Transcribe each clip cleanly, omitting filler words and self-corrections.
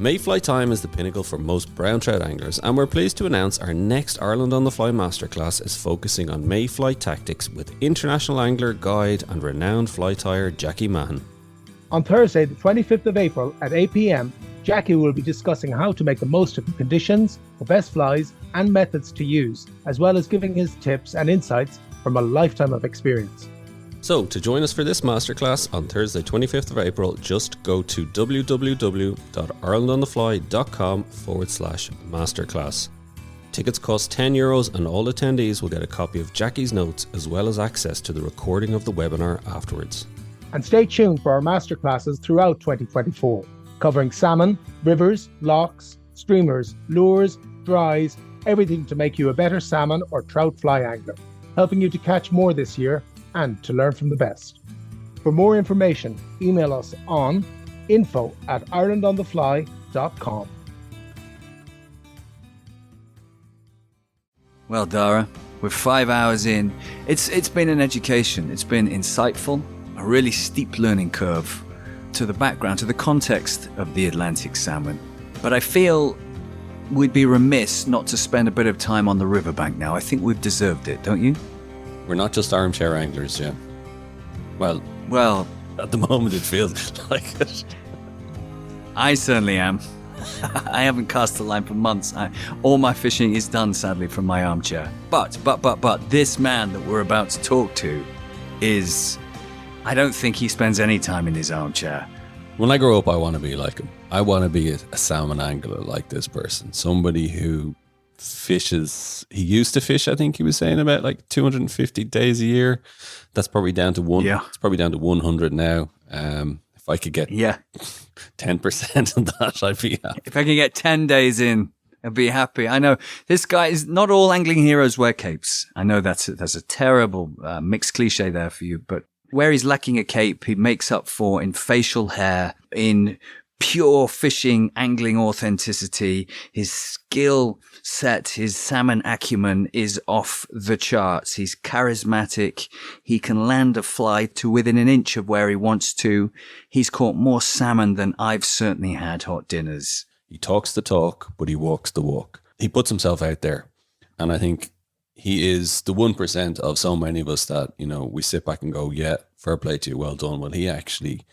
Mayfly time is the pinnacle for most brown trout anglers, and we're pleased to announce our next Ireland on the Fly Masterclass is focusing on mayfly tactics with international angler, guide and renowned fly tyer Jackie Mahan. On Thursday, the 25th of April at 8 p.m, Jackie will be discussing how to make the most of the conditions, the best flies and methods to use, as well as giving his tips and insights from a lifetime of experience. So, to join us for this masterclass on Thursday 25th of April, just go to www.irelandonthefly.com/masterclass. Tickets cost €10 and all attendees will get a copy of Jackie's notes as well as access to the recording of the webinar afterwards. And stay tuned for our masterclasses throughout 2024, covering salmon, rivers, lochs, streamers, lures, dries, everything to make you a better salmon or trout fly angler, helping you to catch more this year and to learn from the best. For more information, email us on info@irelandonthefly.com. Well, Daire, we're 5 hours in. It's been an education. It's been insightful, a really steep learning curve to the background, to the context of the Atlantic salmon. But I feel we'd be remiss not to spend a bit of time on the riverbank now. I think we've deserved it, don't you? We're not just armchair anglers, yeah. Well, at the moment it feels like it. I certainly am. I haven't cast a line for months. All my fishing is done, sadly, from my armchair. But this man that we're about to talk to is... I don't think he spends any time in his armchair. When I grow up, I want to be like him. I want to be a salmon angler like this person. Somebody who fishes. He used to fish, I think he was saying, about like 250 days a year. That's probably down to one. Yeah. It's probably down to 100 now. If I could get 10% of that, I'd be happy. If I could get 10 days in, I'd be happy. I know this guy is not all angling heroes wear capes. I know that's a terrible mixed cliche there for you, but where he's lacking a cape, he makes up for in facial hair, in pure fishing, angling authenticity. His skill set, his salmon acumen is off the charts. He's charismatic. He can land a fly to within an inch of where he wants to. He's caught more salmon than I've certainly had hot dinners. He talks the talk, but he walks the walk. He puts himself out there. And I think he is the 1% of so many of us that, you know, we sit back and go, yeah, fair play to you, well done. Well, he actually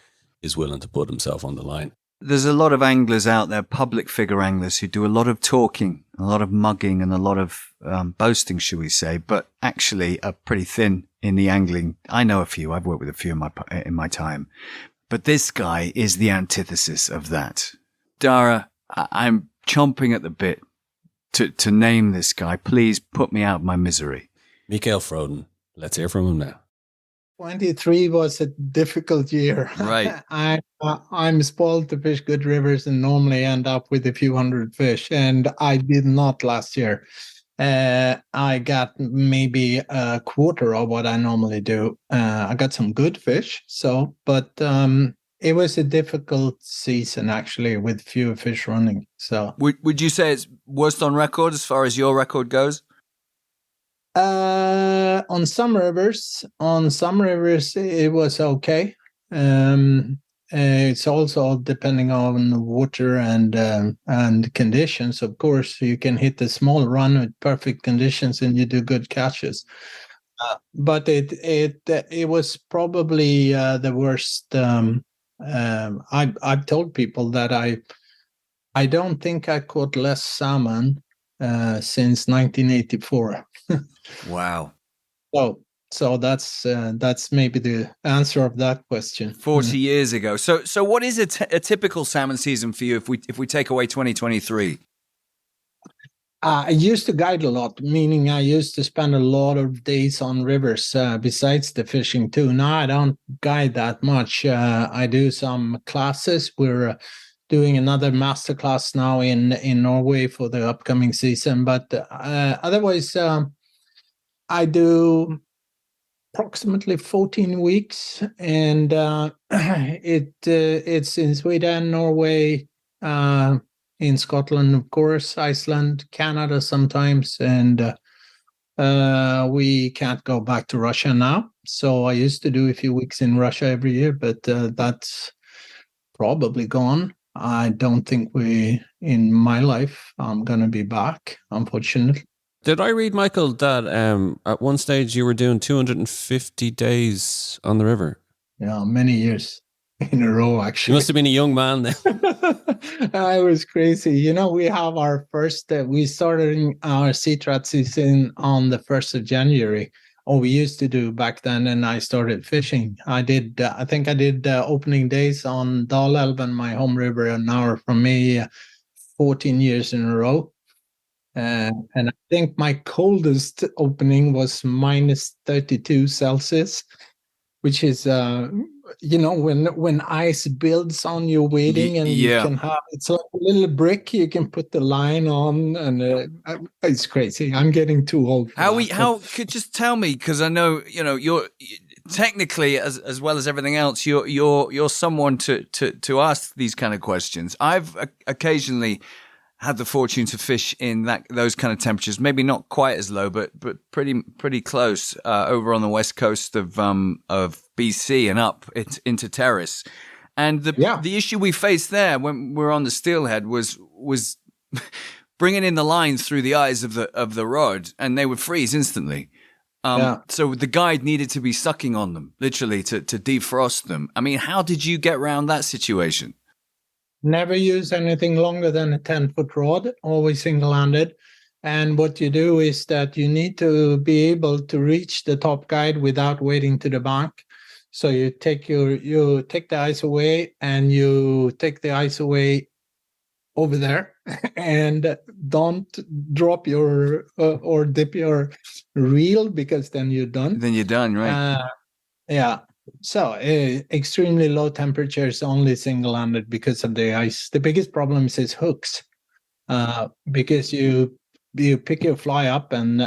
is willing to put himself on the line. There's a lot of anglers out there, public figure anglers, who do a lot of talking, a lot of mugging and a lot of boasting, shall we say, but actually are pretty thin in the angling. I know a few. I've worked with a few in my time. But this guy is the antithesis of that. Daire, I'm chomping at the bit to name this guy. Please put me out of my misery. Mikael Frödin. Let's hear from him now. 23 was a difficult year. Right. I'm spoiled to fish good rivers and normally end up with a few hundred fish. And I did not last year. I got maybe a quarter of what I normally do. I got some good fish. But it was a difficult season, actually, with fewer fish running. So would you say it's worst on record as far as your record goes? On some rivers, it was okay. It's also depending on the water and conditions. Of course, you can hit a small run with perfect conditions and you do good catches. But it was probably the worst. I've told people that I don't think I caught less salmon since 1984. Wow. So that's maybe the answer of that question. 40 years ago. So what is a typical salmon season for you if we take away 2023? I used to guide a lot, meaning I used to spend a lot of days on rivers besides the fishing too. Now I don't guide that much. I do some classes. We're doing another master class now in Norway for the upcoming season. But otherwise, I do approximately 14 weeks, and it's in Sweden, Norway, in Scotland, of course, Iceland, Canada sometimes, and we can't go back to Russia now. So I used to do a few weeks in Russia every year, but that's probably gone. I don't think in my life, I'm going to be back, unfortunately. Did I read, Michael, that at one stage you were doing 250 days on the river? Yeah, many years in a row, You actually. must have been a young man then. I was crazy. We have our first, we started our sea trad season on the 1st of January. Or we used to do back then, and I started fishing. I think I did opening days on Dalälven, my home river, an hour from me, 14 years in a row. And I think my coldest opening was minus 32 Celsius, which is, when ice builds on your wading, and you can have, it's like a little brick you can put the line on, and it's crazy. I'm getting too old for that. How could just tell me, because I know, you're technically, as well as everything else, you're someone to ask these kind of questions. I've occasionally had the fortune to fish in those kind of temperatures, maybe not quite as low, but pretty close, over on the west coast of BC and up into Terrace. And the issue we faced there when we were on the steelhead was bringing in the line through the eyes of the rod, and they would freeze instantly. So the guide needed to be sucking on them, literally, to defrost them. I mean, how did you get around that situation? Never use anything longer than a 10-foot rod, always single-handed. And what you do is that you need to be able to reach the top guide without wading to the bank. So you take the ice away, and you take the ice away over there, and don't drop your or dip your reel, because then you're done. Then you're done, right? Yeah. So extremely low temperatures, only single-handed because of the ice. The biggest problem is hooks, because you pick your fly up and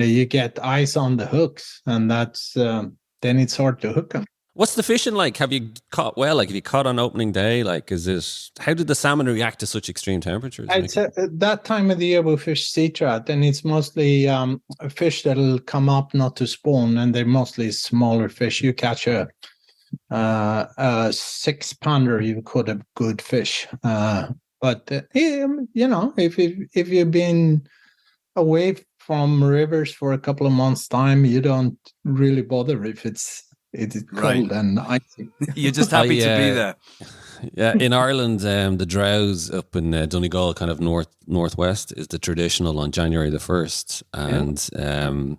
you get ice on the hooks, and that's then it's hard to hook them. What's the fishing like? Have you caught well? Like, have you caught on opening day? Like, how did the salmon react to such extreme temperatures? That time of the year we fish sea trout, and it's mostly fish that'll come up not to spawn, and they're mostly smaller fish. You catch a 6-pounder, you caught a good fish. But if you've been away from rivers for a couple of months' time, you don't really bother if it's cold and icy. You're just happy to be there. Yeah, in Ireland, the Drowse up in Donegal, kind of northwest, is the traditional on January the 1st. And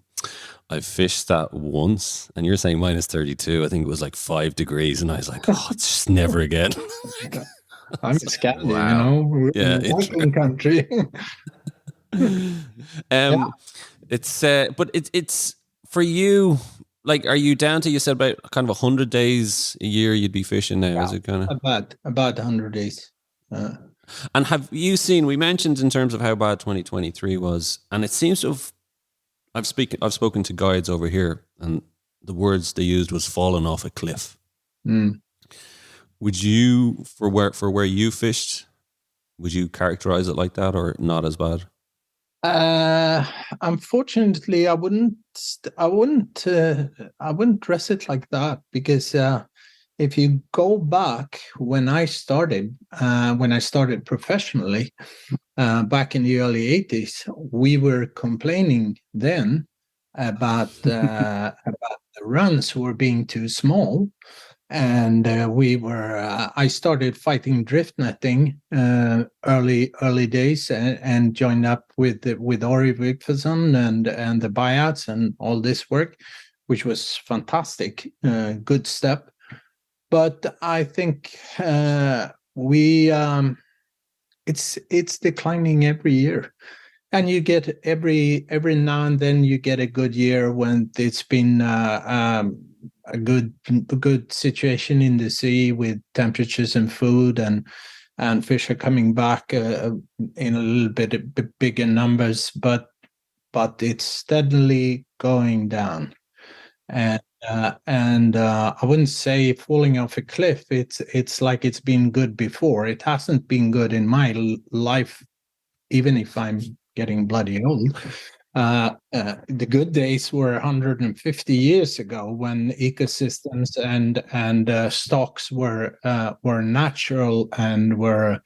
I fished that once, and you're saying minus 32. I think it was like 5 degrees, and I was like, oh, it's just never again. I'm scared, We're in a Muslim country. But it's for you. Like, are you down to, you said about kind of 100 days a year you'd be fishing now? Is it kind of about 100 days? And have you seen? We mentioned in terms of how bad 2023 was, and it seems to have. I've spoken to guides over here, and the words they used was "fallen off a cliff." Would you, for where you fished, would you characterize it like that, or not as bad? Unfortunately, I wouldn't dress it like that, because if you go back when I started professionally back in the early 80s, we were complaining then about the runs were being too small. And I started fighting drift netting early days, and joined up with Ori Vigfusson and the buyouts and all this work, which was fantastic, good step. But I think it's declining every year, and you get every now and then you get a good year when it's been a good situation in the sea with temperatures and food, and fish are coming back in a little bit bigger numbers, but it's steadily going down. And I wouldn't say falling off a cliff. It's like it's been good before. It hasn't been good in my life, even if I'm getting bloody old. The good days were 150 years ago, when ecosystems and stocks were natural and were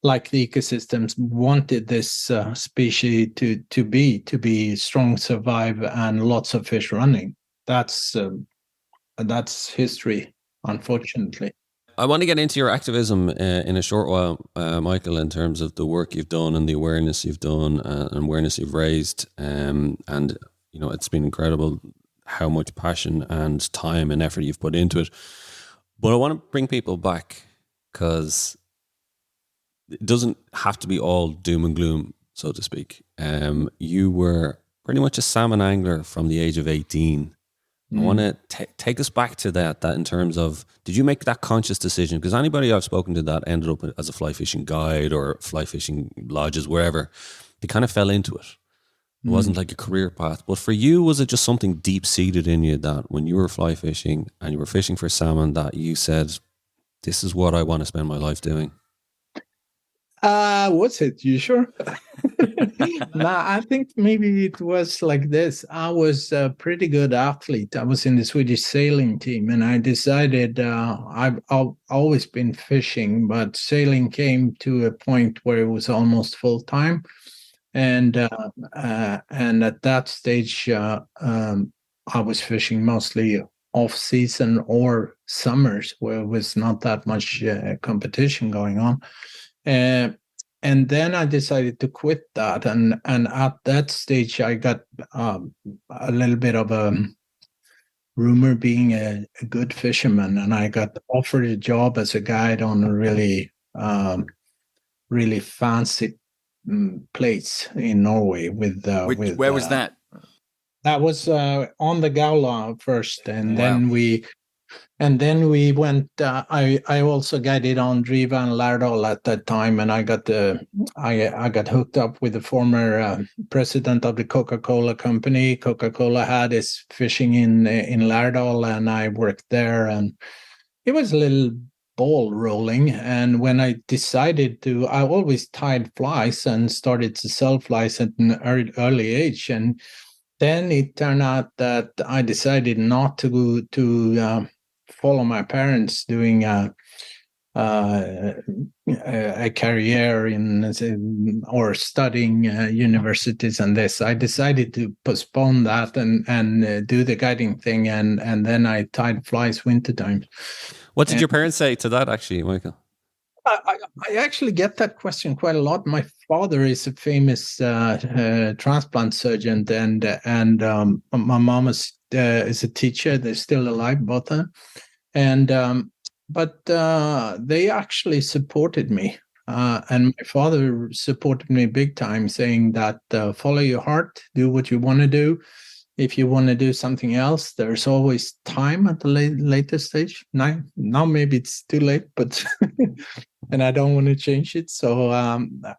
like the ecosystems wanted this species to be strong, survive, and lots of fish running. That's history, unfortunately. I want to get into your activism in a short while, Michael, in terms of the work you've done and the awareness you've done and awareness you've raised. And, it's been incredible how much passion and time and effort you've put into it. But I want to bring people back, because it doesn't have to be all doom and gloom, so to speak. You were pretty much a salmon angler from the age of 18. I want to take us back to that in terms of, did you make that conscious decision? Because anybody I've spoken to that ended up as a fly fishing guide or fly fishing lodges, wherever, they kind of fell into it. It wasn't like a career path. But for you, was it just something deep seated in you that when you were fly fishing and you were fishing for salmon, that you said, this is what I want to spend my life doing? Was it? You sure? Nah, I think maybe it was like this. I was a pretty good athlete. I was in the Swedish sailing team, and I decided I've always been fishing, but sailing came to a point where it was almost full time, and at that stage, I was fishing mostly off season or summers, where there was not that much competition going on. And then I decided to quit that, and at that stage I got a little bit of a rumor being a good fisherman, and I got offered a job as a guide on a really fancy place in Norway. Where was that? That was on the Gaula first, and then we went. I also guided on Driva and Lærdal at that time, and I got hooked up with the former president of the Coca-Cola company. Coca-Cola had his fishing in Lærdal, and I worked there, and it was a little ball rolling. And when I decided to, I always tied flies and started to sell flies at an early age, and then it turned out that I decided not to follow my parents doing a career or studying universities and this. I decided to postpone that and do the guiding thing, and then I tied flies wintertime. What did your parents say to that, actually, Michael? I actually get that question quite a lot. My father is a famous transplant surgeon, and my mom is a teacher. They're still alive, both of them. And but they actually supported me, and my father supported me big time, saying that follow your heart, do what you want to do. If you want to do something else, there's always time at the later stage. Now maybe it's too late, but and I don't want to change it. So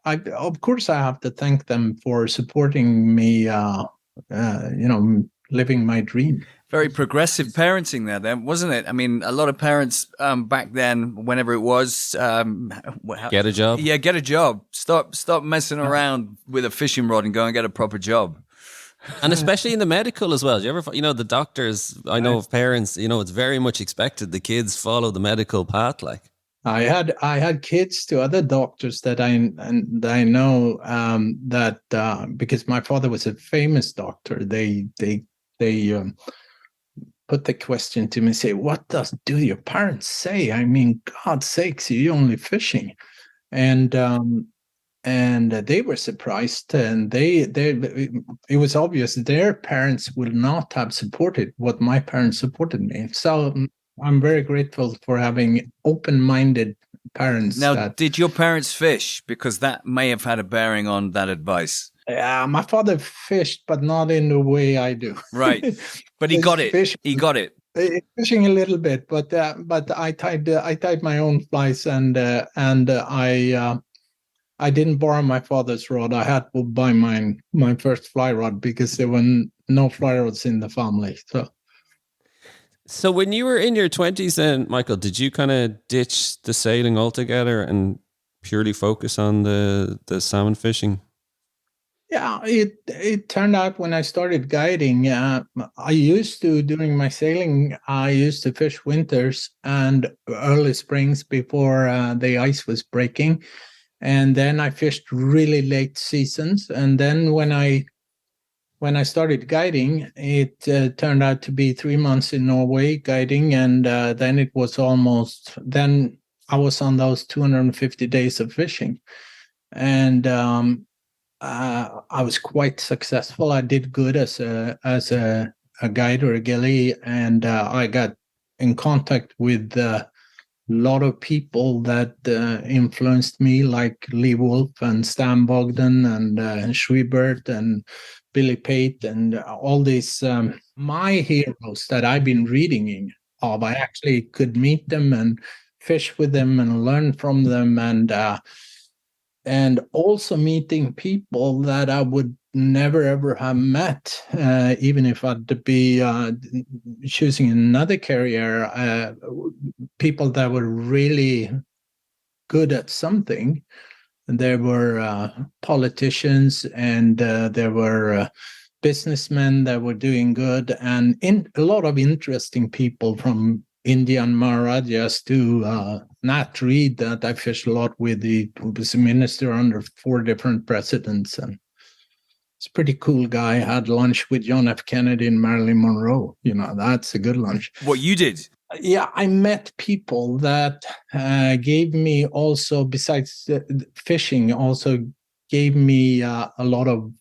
of course I have to thank them for supporting me. Living my dream. Very progressive parenting there, then, wasn't it? I mean, a lot of parents back then, whenever it was, get a job. Yeah, get a job. Stop messing around with a fishing rod and go and get a proper job. And especially in the medical as well. Do you ever, the doctors, I know of parents, it's very much expected the kids follow the medical path. Like, I had kids to other doctors that I know that because my father was a famous doctor, they put the question to me, say, what do your parents say? I mean, God's sakes, you're only fishing. And they were surprised, and it was obvious their parents would not have supported what my parents supported me. So I'm very grateful for having open-minded parents. Now, did your parents fish? Because that may have had a bearing on that advice. My father fished, but not in the way I do. Right, but he got it. Fishing. He got it. Fishing a little bit, but I tied my own flies, and I didn't borrow my father's rod. I had to buy my first fly rod because there were no fly rods in the family. So when you were in your 20s then, Michael, did you kind of ditch the sailing altogether and purely focus on the salmon fishing? Yeah, it turned out when I started guiding, I used to, during my sailing, I used to fish winters and early springs before the ice was breaking. And then I fished really late seasons. And then when I started guiding, it turned out to be 3 months in Norway guiding. And then it was then I was on those 250 days of fishing. And I was quite successful. I did good as a guide or a gillie, and I got in contact with a lot of people that influenced me, like Lee Wolf and Stan Bogdan and Schwiebert and Billy Pate and all these my heroes that I've been reading of. I actually could meet them and fish with them and learn from them, and also meeting people that I would never ever have met, even if I'd be choosing another career. People that were really good at something. There were politicians, and there were businessmen that were doing good, and a lot of interesting people from Indian Maharajas to Nat Reed, that I fished a lot with. He was a minister under 4 different presidents, and it's a pretty cool guy. I had lunch with John F. Kennedy and Marilyn Monroe. That's a good lunch. What you did? Yeah, I met people that gave me also, besides fishing, also gave me a lot of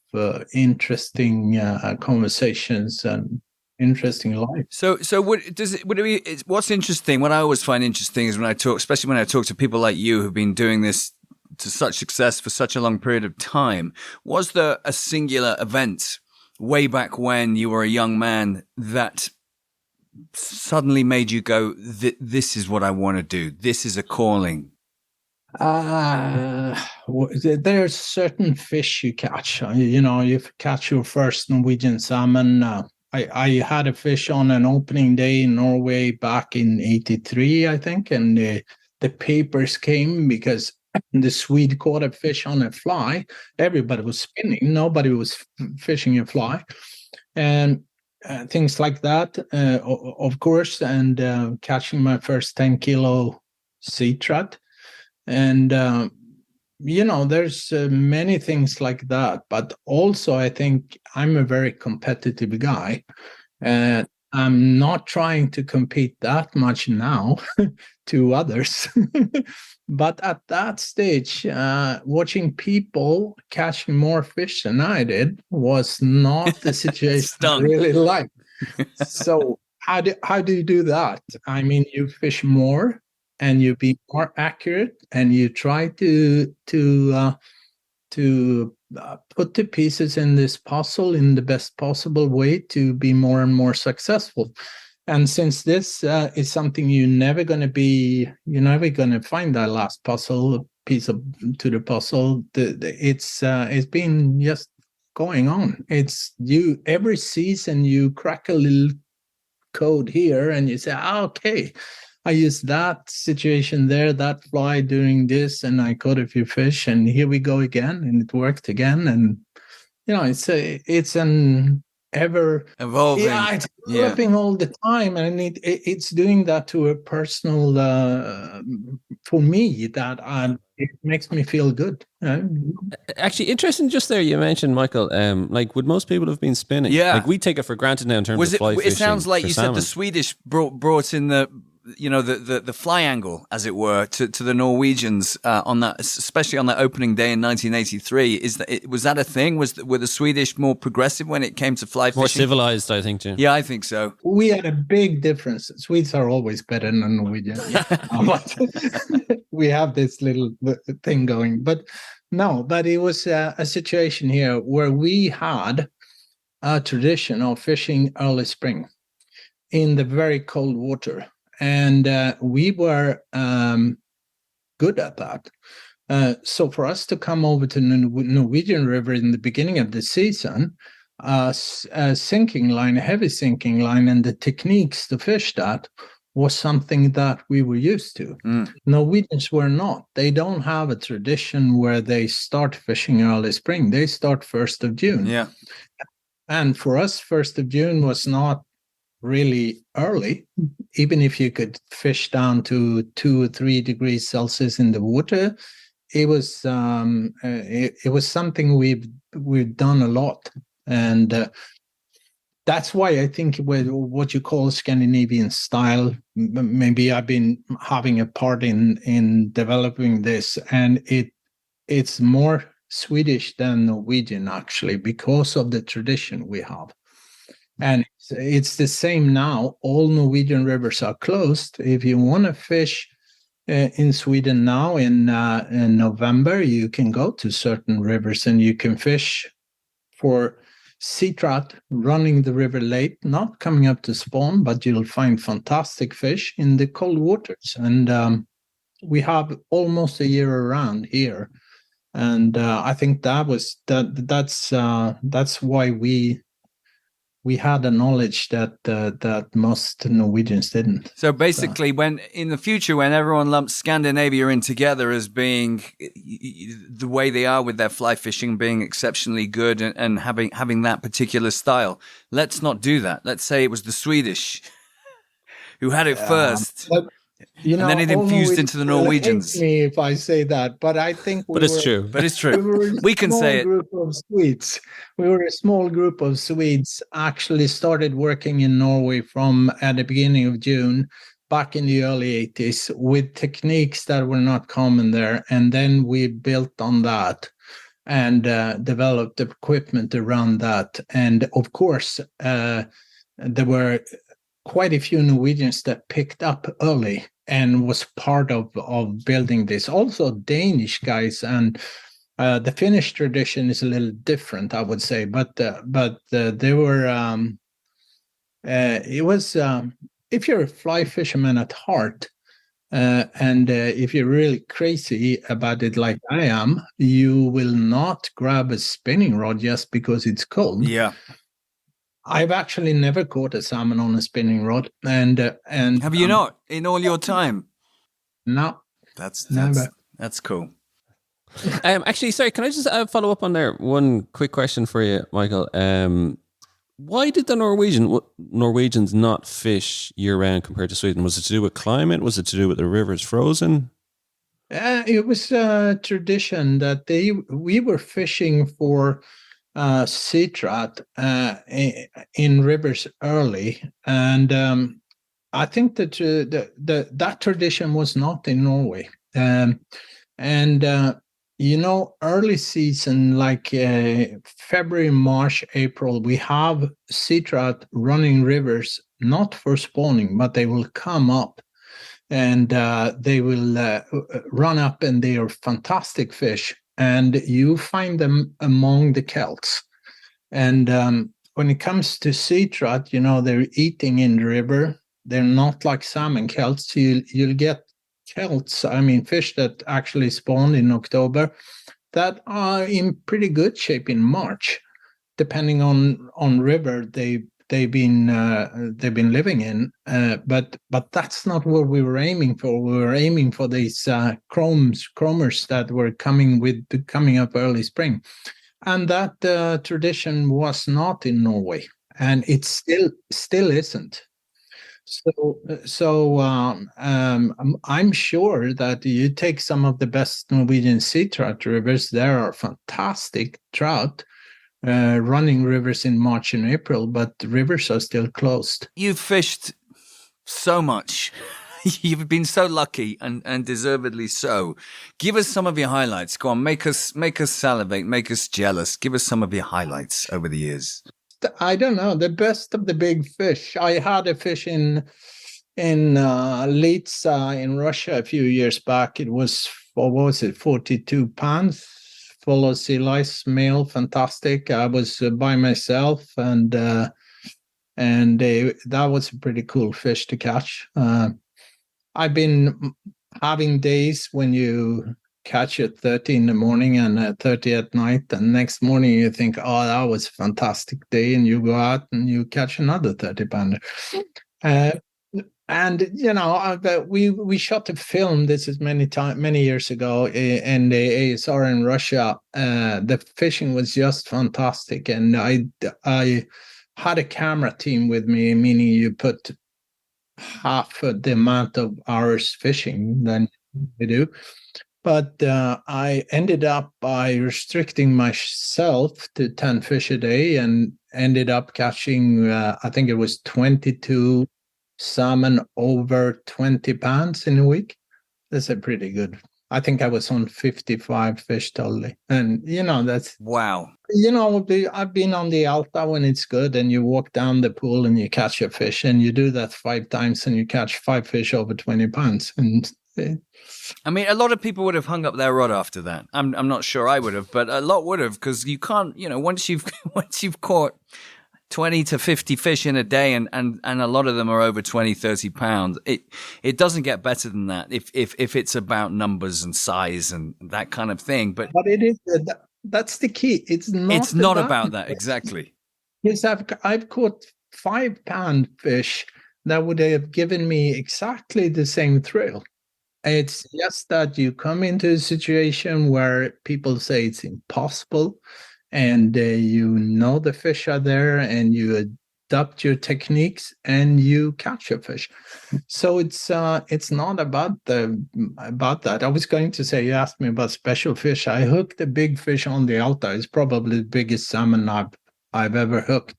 interesting conversations and interesting life. So what's interesting, what I always find interesting is especially when I talk to people like you who've been doing this to such success for such a long period of time, was there a singular event way back when you were a young man that suddenly made you go, this is what I want to do, this is a calling? There's certain fish you catch. You catch your first Norwegian salmon. I had a fish on an opening day in Norway back in '83, I think, and the papers came because the Swede caught a fish on a fly. Everybody was spinning. Nobody was fishing a fly. And things like that, of course, and catching my first 10-kilo sea trout. And there's many things like that, but also I think I'm a very competitive guy, and I'm not trying to compete that much now to others. But at that stage, watching people catching more fish than I did was not the situation I really liked. So how do you do that? I mean, you fish more, and you be more accurate, and you try to put the pieces in this puzzle in the best possible way to be more and more successful. And since this is something you're never going to find that last puzzle piece to the puzzle. It's been just going on. It's every season you crack a little code here, and you say, okay, I used that situation there, that fly doing this, and I caught a few fish, and here we go again, and it worked again. And it's an ever evolving, it's developing all the time, and it's doing that to a personal for me, that it makes me feel good. Actually, interesting. Just there, you mentioned, Michael. Like, would most people have been spinning? Yeah, like we take it for granted now in terms of fly fishing. It sounds like you salmon. said the Swedish brought in the fly angle, as it were, to the Norwegians on that, especially on that opening day in 1983. Was that a thing? Were the Swedish more progressive when it came to fly fishing? More civilized, I think, too. Yeah, I think so. We had a big difference. Swedes are always better than Norwegians. But we have this little thing going. But it was a situation here where we had a tradition of fishing early spring in the very cold water. And we were good at that. So for us to come over to the Norwegian River in the beginning of the season, a sinking line, a heavy sinking line, and the techniques to fish that was something that we were used to. Norwegians were not. They don't have a tradition where they start fishing early spring. They start 1st of June. Yeah. And for us, 1st of June was not really early. Even if you could fish down to 2 or 3 degrees Celsius in the water, it was something we've done a lot. And that's why I think with what you call Scandinavian style, maybe I've been having a part in developing this, and it's more Swedish than Norwegian, actually, because of the tradition we have. And it's the same now. All Norwegian rivers are closed. If you want to fish in Sweden now in November, you can go to certain rivers and you can fish for sea trout running the river late, not coming up to spawn, but you'll find fantastic fish in the cold waters. And we have almost a year around here. And I think that's why we had a knowledge that most Norwegians didn't. So basically, when in the future, when everyone lumps Scandinavia in together as being the way they are with their fly fishing, being exceptionally good and having that particular style, let's not do that. Let's say it was the Swedish who had it first. And then it infused into the Norwegians. Me if I say that, but I think true. But it's true. We can say it. Group of Swedes. We were a small group of Swedes. Actually, started working in Norway from at the beginning of June, back in the early 80s, with techniques that were not common there, and then we built on that and developed equipment around that. And of course, there were quite a few Norwegians that picked up early and was part of building this. Also Danish guys, and the Finnish tradition is a little different, I would say. But they were. It was if you're a fly fisherman at heart, and if you're really crazy about it like I am, you will not grab a spinning rod just because it's cold. Yeah. I've actually never caught a salmon on a spinning rod, and have you not in all your time? No, that's cool. Actually, sorry, can I just follow up on there? One quick question for you, Michael. Why did the Norwegians not fish year round compared to Sweden? Was it to do with climate? Was it to do with the rivers frozen? It was a tradition that we were fishing for sea trout in rivers early, and I think that that tradition was not in Norway. Early season, like February, March, April, we have sea trout running rivers, not for spawning, but they will come up and they will run up, and they are fantastic fish. And you find them among the kelts. And when it comes to sea trout, they're eating in the river. They're not like salmon kelts. You'll get kelts, fish that actually spawn in October, that are in pretty good shape in March, depending on river they've been living in. But that's not what we were aiming for. We were aiming for these chromers that were coming up early spring, and that tradition was not in Norway, and it still isn't. So I'm sure that you take some of the best Norwegian sea trout rivers. There are fantastic trout running rivers in March and April, but the rivers are still closed. You've fished so much. You've been so lucky and deservedly so. Give us some of your highlights. Go on, make us salivate, make us jealous. Give us some of your highlights over the years. I don't know, the best of the big fish. I had a fish in Litsa in Russia a few years back. It was, 42 pounds, full of sea lice, male, fantastic. I was by myself, and that was a pretty cool fish to catch. I've been having days when you catch at 30 in the morning and 30 at night, and next morning you think, oh, that was a fantastic day, and you go out and you catch another 30 pounder. And we shot a film. This is many years ago in the ASR in Russia. The fishing was just fantastic, and I had a camera team with me, meaning you put half the amount of hours fishing than we do. But I ended up by restricting myself to 10 fish a day, and ended up catching, I think it was 22 salmon over 20 pounds in a week. That's a pretty good. I think I was on 55 fish totally. And, that's... Wow. I've been on the Alta when it's good, and you walk down the pool and you catch a fish, and you do that 5 times and you catch 5 fish over 20 pounds. And I mean, a lot of people would have hung up their rod after that. I'm not sure I would have, but a lot would have, because you can't, once you've caught 20 to 50 fish in a day, and a lot of them are over 20, 30 pounds, it doesn't get better than that if it's about numbers and size and that kind of thing. But it is, that's the key. It's not about that. Exactly. Yes, I've caught 5-pound fish that would have given me exactly the same thrill. It's just that you come into a situation where people say it's impossible, and the fish are there, and you adapt your techniques and you catch a fish. So it's not about that. I was going to say, you asked me about special fish. I hooked a big fish on the Alta. It's probably the biggest salmon I've ever hooked.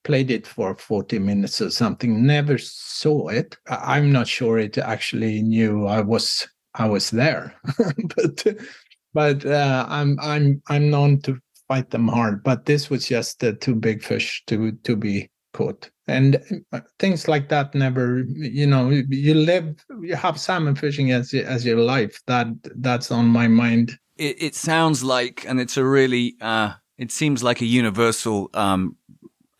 Played it for 40 minutes or something. Never saw it. I'm not sure it actually knew I was there. but I'm known to fight them hard. But this was just too big fish to be caught. And things like that never. You have salmon fishing as your life. That's on my mind. It sounds like, and it's a really. It seems like a universal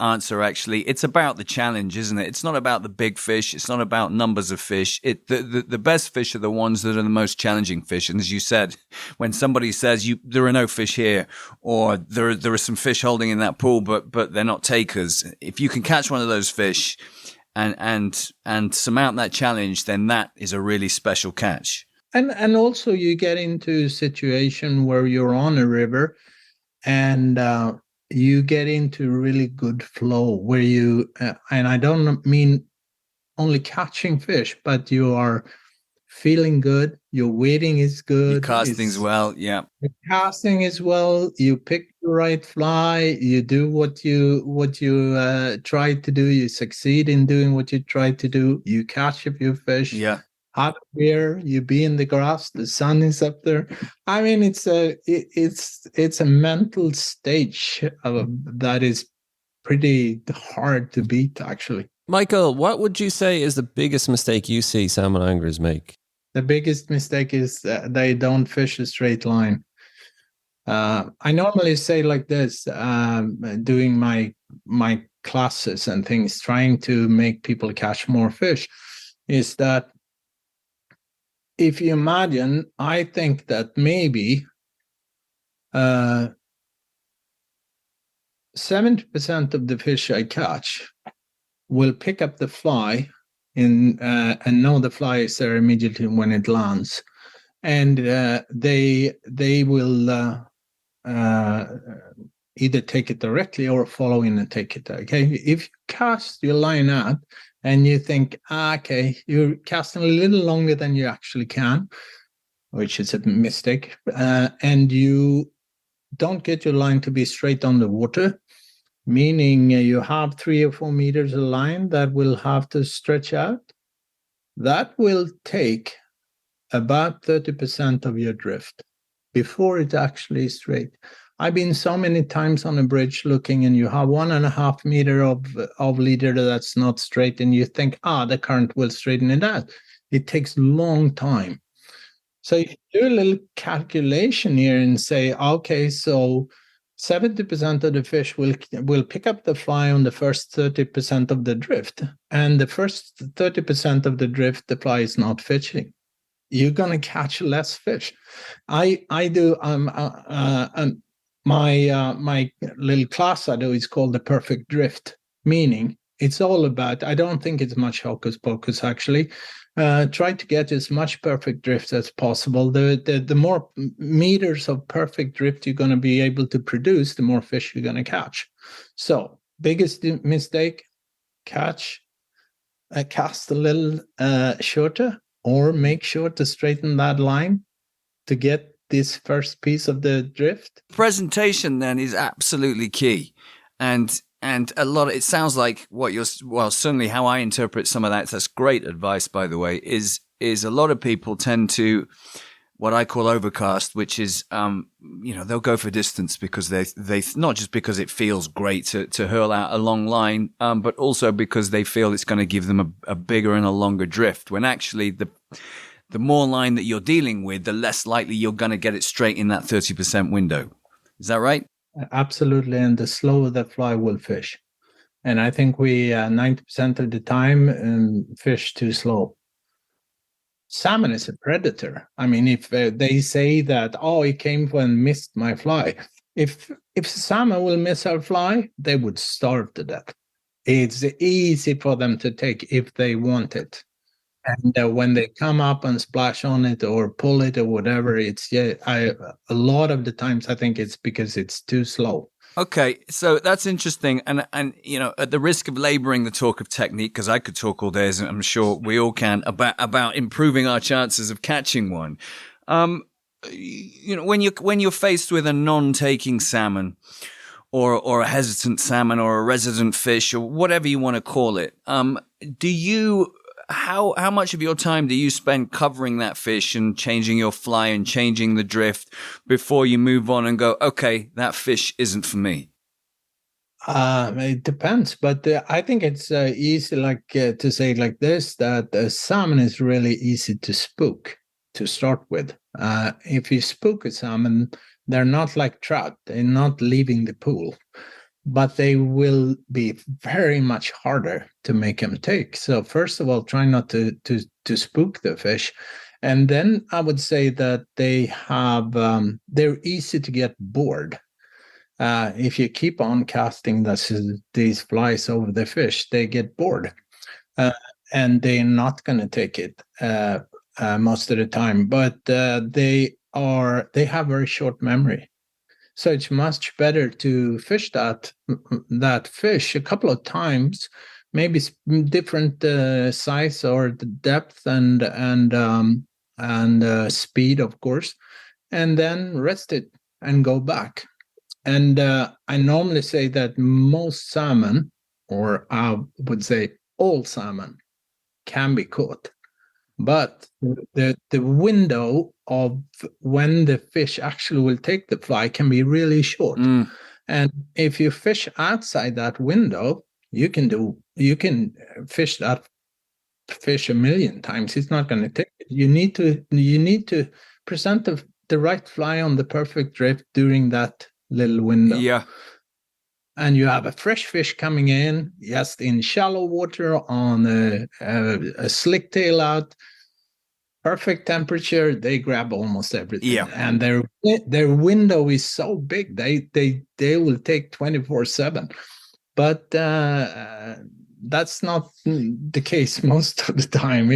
answer. Actually, it's about the challenge, isn't it? It's not about the big fish. It's not about numbers of fish. The best fish are the ones that are the most challenging fish. And as you said, when somebody says there are no fish here, or there are some fish holding in that pool, but they're not takers. If you can catch one of those fish and surmount that challenge, then that is a really special catch. And also you get into a situation where you're on a river, and you get into really good flow where you, and I don't mean only catching fish, but you are feeling good. Your weighting is good. Your casting's well, yeah. The casting is well. You pick the right fly. You do what you try to do. You succeed in doing what you try to do. You catch a few fish. Yeah. Hot beer, you be in the grass, the sun is up there. I mean, it's a mental stage that is pretty hard to beat, actually. Mikael, what would you say is the biggest mistake you see salmon anglers make? The biggest mistake is they don't fish a straight line. I normally say like this, doing my classes and things, trying to make people catch more fish, is that if you imagine, I think that maybe 70% of the fish I catch will pick up the fly and know the fly is there immediately when it lands, and they will either take it directly or follow in and take it. Okay, if you cast your line out and you think, okay, you're casting a little longer than you actually can, which is a mistake, and you don't get your line to be straight on the water, meaning you have 3 or 4 meters of line that will have to stretch out, that will take about 30% of your drift before it actually is straight. I've been so many times on a bridge looking, and you have 1.5 meter of leader that's not straight, and you think, the current will straighten it out. It takes a long time. So if you do a little calculation here and say, okay, so 70% of the fish will pick up the fly on the first 30% of the drift, and the first 30% of the drift, the fly is not fishing. You're gonna catch less fish. I do my little class I do is called the perfect drift, meaning It's all about, I don't think it's much hocus pocus, actually. Try to get as much perfect drift as possible. The more meters of perfect drift you're going to be able to produce, the more fish you're going to catch. So, biggest mistake, cast a little shorter, or make sure to straighten that line to get this first piece of the drift. Presentation then is absolutely key. And a lot of, it sounds like what you're, well, certainly how I interpret some of that's great advice, by the way, is a lot of people tend to what I call overcast, which is, they'll go for distance because they not just because it feels great to hurl out a long line, but also because they feel it's going to give them a bigger and a longer drift, when actually the more line that you're dealing with, the less likely you're going to get it straight in that 30% window. Is that right? Absolutely, and the slower the fly will fish. And I think we 90% of the time fish too slow. Salmon is a predator. I mean, if they say that, oh, it came and missed my fly. If salmon will miss our fly, they would starve to death. It's easy for them to take if they want it. And when they come up and splash on it or pull it or whatever, a lot of the times I think it's because it's too slow. Okay, so that's interesting, and at the risk of laboring the talk of technique, because I could talk all day, as I'm sure we all can, about improving our chances of catching one. When you're faced with a non-taking salmon, or a hesitant salmon, or a resident fish, or whatever you want to call it, how much of your time do you spend covering that fish and changing your fly and changing the drift before you move on and go, okay, that fish isn't for me? It depends, but I think it's easy, to say like this, that salmon is really easy to spook to start with. If you spook a salmon, they're not like trout. They're not leaving the pool. But they will be very much harder to make them take. So first of all, try not to spook the fish. And then I would say that they're easy to get bored. If you keep on casting these flies over the fish, they get bored. And they're not going to take it most of the time. But they have very short memory. So it's much better to fish that fish a couple of times, maybe different size or the depth and speed, of course, and then rest it and go back. And I normally say that most salmon, or I would say all salmon, can be caught. But the window of when the fish actually will take the fly can be really short. And if you fish outside that window, you can fish that fish a million times. It's not going to take it. You need to present the right fly on the perfect drift during that little window. Yeah. And you have a fresh fish coming in, just in shallow water on a slick tail out, perfect temperature. They grab almost everything. Yeah. And their window is so big, they will take 24/7. But that's not the case most of the time.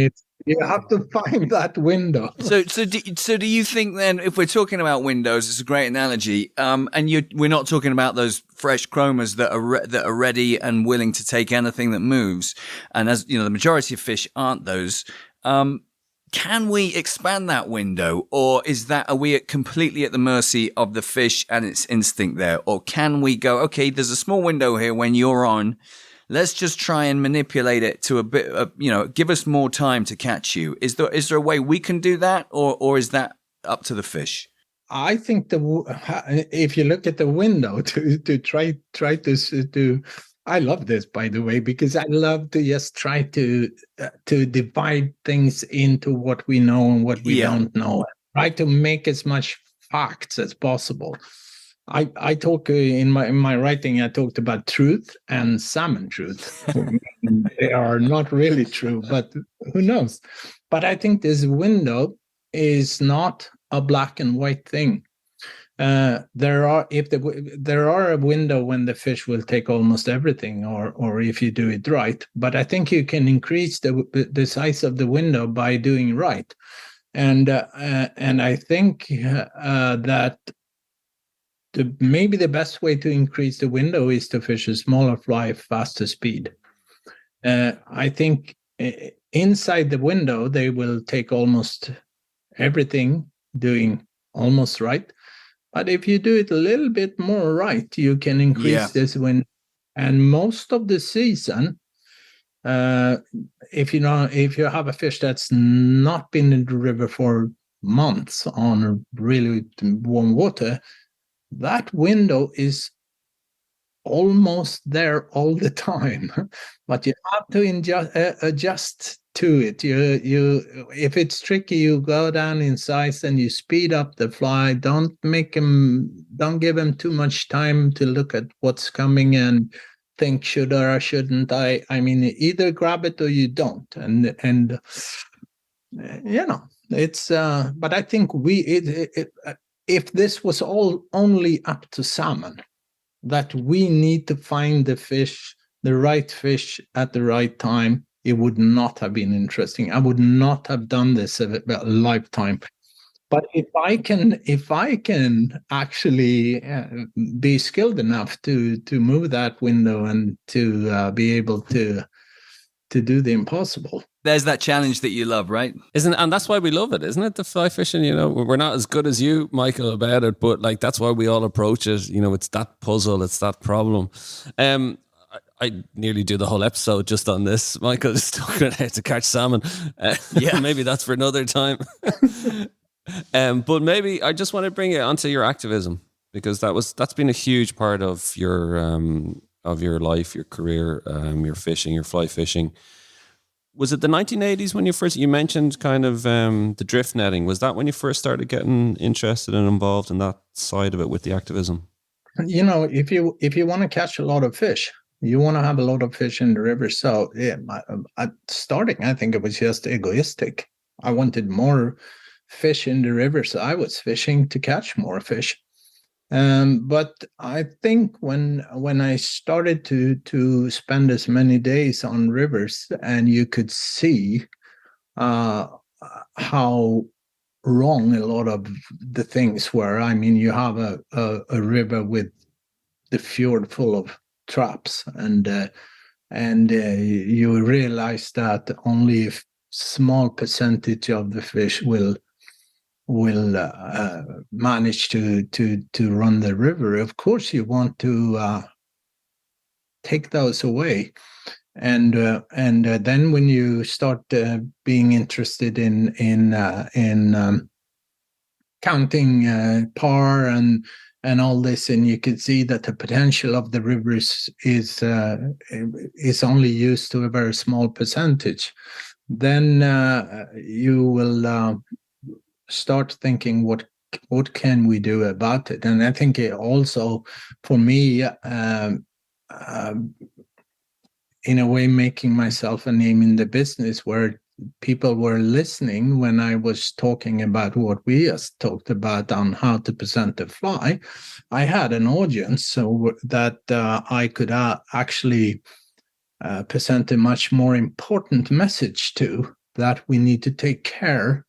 You have to find that window. So do you think then, if we're talking about windows, it's a great analogy, and we're not talking about those fresh chromas that are ready and willing to take anything that moves, and as you know, the majority of fish aren't those. Can we expand that window, or are we completely at the mercy of the fish and its instinct there, or can we go, okay, there's a small window here when you're on? Let's just try and manipulate it to a bit, give us more time to catch you. Is there a way we can do that, or is that up to the fish? I think if you look at the window to try to, I love this, by the way, because I love to just try to divide things into what we know and what we don't know. Try to make as much facts as possible. I talk in my writing. I talked about truth and salmon truth. They are not really true, but who knows? But I think this window is not a black and white thing. There are a window when the fish will take almost everything, or if you do it right. But I think you can increase the size of the window by doing right, and I think that maybe the best way to increase the window is to fish a smaller fly, faster speed. I think inside the window they will take almost everything, doing almost right. But if you do it a little bit more right, you can increase this window. And most of the season, if you have a fish that's not been in the river for months on really warm water, that window is almost there all the time. But you have to adjust to it. You if it's tricky, you go down in size and you speed up the fly. Don't give him too much time to look at what's coming and think should or shouldn't I mean, either grab it or you don't. And it's but I think if this was all only up to salmon, that we need to find the right fish at the right time, it would not have been interesting. I would not have done this a lifetime. But if I can actually be skilled enough to move that window and to be able to do the impossible. There's that challenge that you love, right? And that's why we love it, isn't it? The fly fishing, we're not as good as you, Michael, about it, but like that's why we all approach it. It's that puzzle, it's that problem. I nearly do the whole episode just on this, Michael, just talking about how to catch salmon. Maybe that's for another time. But maybe I just want to bring it onto your activism, because that's been a huge part of your life, your career, your fishing, your fly fishing. Was it the 1980s when you mentioned kind of the drift netting? Was that when you first started getting interested and involved in that side of it with the activism? If you want to catch a lot of fish, you want to have a lot of fish in the river. So at starting, I think it was just egoistic. I wanted more fish in the river, so I was fishing to catch more fish. But I think when I started to spend as many days on rivers, and you could see how wrong a lot of the things were. I mean, you have a river with the fjord full of traps, and you realize that only a small percentage of the fish will manage to run the river. Of course, you want to take those away, and then when you start being interested in counting par and all this, and you can see that the potential of the rivers is only used to a very small percentage, then you will start thinking what can we do about it. And I think it also, for me, in a way, making myself a name in the business, where people were listening when I was talking about what we just talked about on how to present a fly. I had an audience so that I could actually present a much more important message to, that we need to take care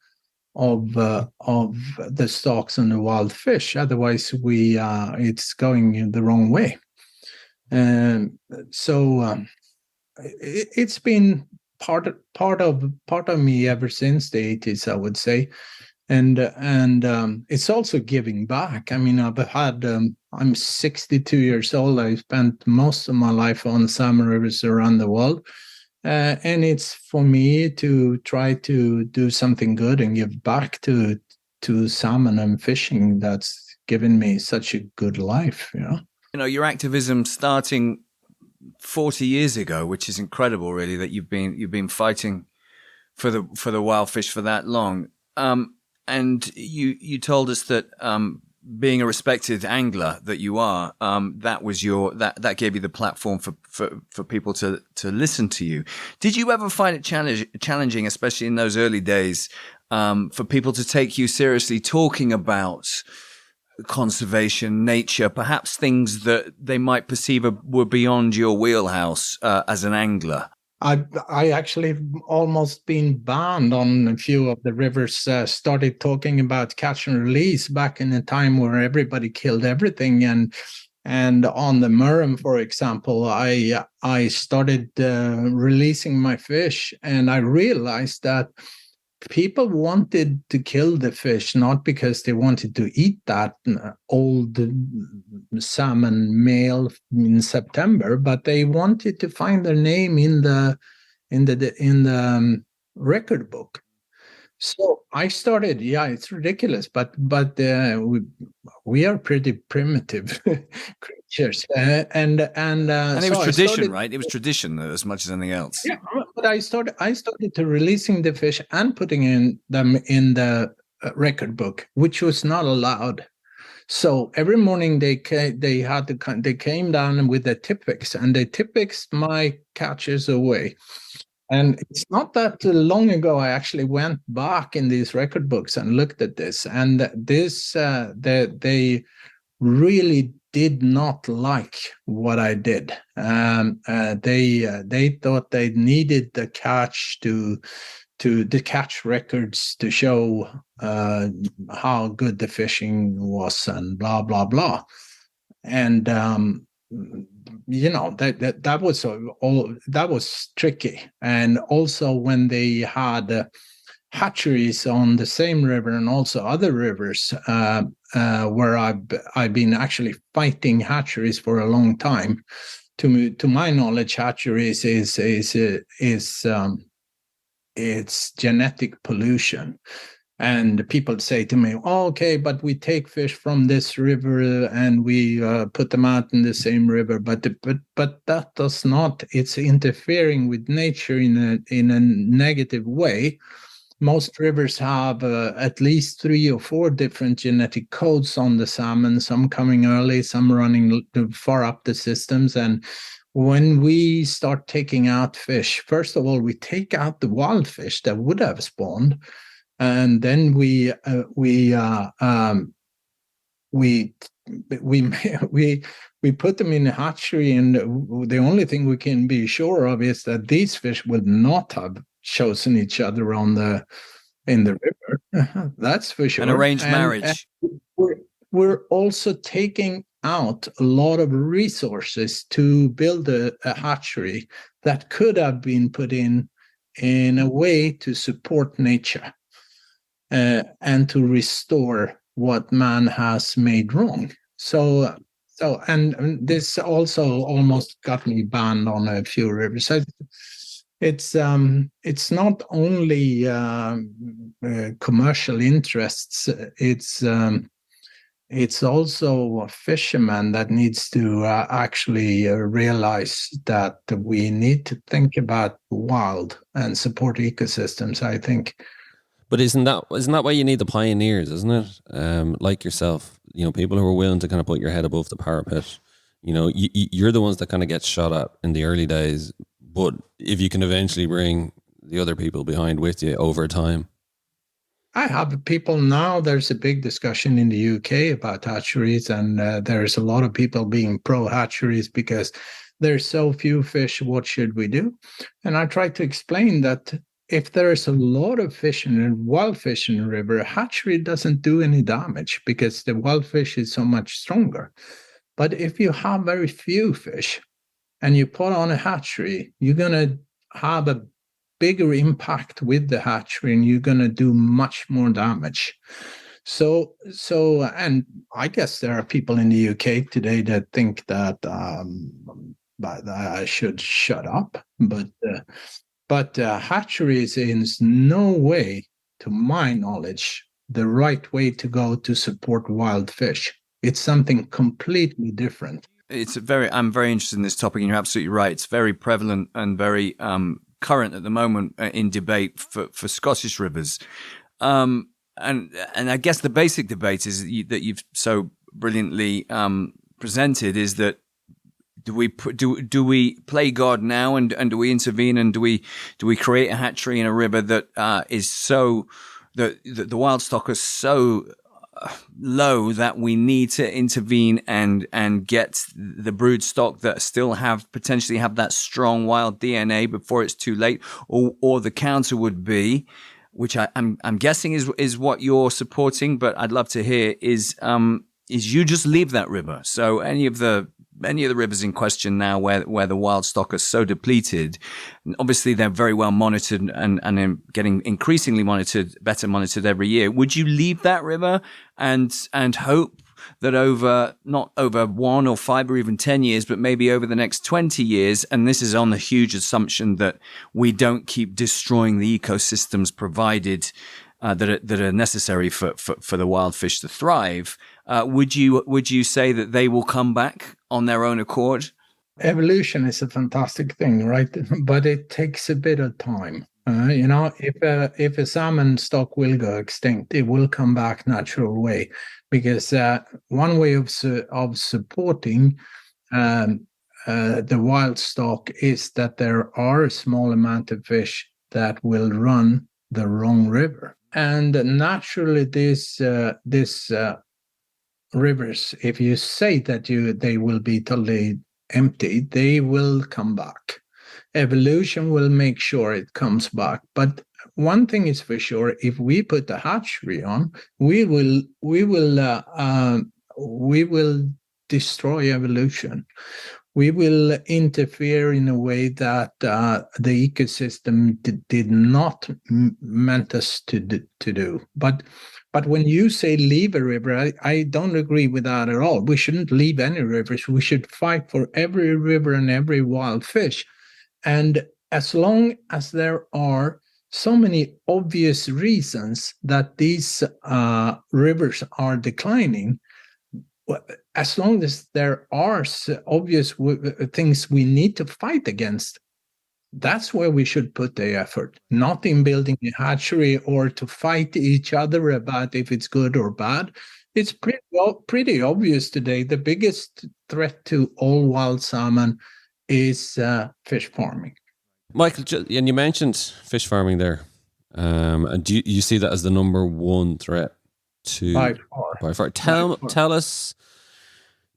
of the stocks and the wild fish. Otherwise, it's going the wrong way. And so it's been part of me ever since the 80s, I would say. And it's also giving back. I mean, I'm 62 years old. I spent most of my life on salmon rivers around the world. And it's for me to try to do something good and give back to salmon and fishing that's given me such a good life. Your activism starting 40 years ago, which is incredible, really, that you've been fighting for the wild fish for that long. And you told us that being a respected angler that you are, that was that gave you the platform for people to listen to you. Did you ever find it challenging, especially in those early days, for people to take you seriously, talking about conservation, nature, perhaps things that they might perceive were beyond your wheelhouse as an angler? I actually almost been banned on a few of the rivers. Started talking about catch and release back in a time where everybody killed everything, and on the Murrum, for example, I started releasing my fish, and I realized that people wanted to kill the fish not because they wanted to eat that old salmon male in September, but they wanted to find their name in the record book. So I started. Yeah, it's ridiculous, but we are pretty primitive creatures, and it was so tradition, right? It was tradition as much as anything else. Yeah, but I started to releasing the fish and putting them in the record book, which was not allowed. So every morning they came down with the Tipex, and they Tipexed my catches away. And it's not that long ago I actually went back in these record books and looked at this, and this they really did not like what I did. They thought they needed the catch to the catch records to show how good the fishing was and blah blah blah. And that was all. That was tricky. And also when they had hatcheries on the same river and also other rivers where I've been actually fighting hatcheries for a long time. To my knowledge, hatcheries is it's genetic pollution. And people say to me, "Oh, okay, but we take fish from this river and we put them out in the same river." But that does not. It's interfering with nature in a negative way. Most rivers have at least 3 or 4 different genetic codes on the salmon. Some coming early, some running far up the systems. And when we start taking out fish, first of all, we take out the wild fish that would have spawned. And then we put them in a hatchery, and the only thing we can be sure of is that these fish would not have chosen each other in the river. That's for sure. An arranged marriage. We're also taking out a lot of resources to build a hatchery that could have been put in a way to support nature. And to restore what man has made wrong. So and this also almost got me banned on a few rivers. So it's not only commercial interests. It's also a fisherman that needs to actually realize that we need to think about wild and support ecosystems, I think. But isn't that why you need the pioneers, isn't it? Like yourself, people who are willing to kind of put your head above the parapet. You're the ones that kind of get shot at in the early days, but if you can eventually bring the other people behind with you over time. I have people now. There's a big discussion in the UK about hatcheries, and there's a lot of people being pro hatcheries because there's so few fish. What should we do? And I try to explain that if there is a lot of fish wild fish in the river, a hatchery doesn't do any damage because the wild fish is so much stronger. But if you have very few fish and you put on a hatchery, you're going to have a bigger impact with the hatchery and you're going to do much more damage. So, and I guess there are people in the UK today that think that I should shut up, but hatcheries is no way, to my knowledge, the right way to go to support wild fish. It's something completely different. I'm very interested in this topic, and you're absolutely right. It's very prevalent and very current at the moment in debate for Scottish rivers. And I guess the basic debate is that you've so brilliantly presented is that do we play God now and do we intervene, and do we create a hatchery in a river that is so that the wild stock is so low that we need to intervene and get the brood stock that still potentially have that strong wild DNA before it's too late, or the counter would be, which I'm guessing is what you're supporting, but I'd love to hear is you just leave that river. So any of the rivers in question now where the wild stock are so depleted, obviously they're very well monitored and getting increasingly better monitored every year. Would you leave that river and hope that not over 1 or 5 or even 10 years, but maybe over the next 20 years, and this is on the huge assumption that we don't keep destroying the ecosystems provided that are necessary for the wild fish to thrive, would you say that they will come back on their own accord? Evolution is a fantastic thing, right? But it takes a bit of time. If a salmon stock will go extinct, it will come back natural way, because one way of supporting the wild stock is that there are a small amount of fish that will run the wrong river. And naturally, these rivers, if you say that they will be totally empty, they will come back. Evolution will make sure it comes back. But one thing is for sure: if we put the hatchery on, we will destroy evolution. We will interfere in a way that the ecosystem did not meant us to do. But when you say leave a river, I don't agree with that at all. We shouldn't leave any rivers. We should fight for every river and every wild fish. And as long as there are so many obvious reasons that these rivers are declining, as long as there are obvious things we need to fight against, that's where we should put the effort, not in building a hatchery or to fight each other about if it's good or bad. It's pretty obvious today. The biggest threat to all wild salmon is fish farming. Michael, and you mentioned fish farming there. And do you see that as the number one threat to by far? Tell us,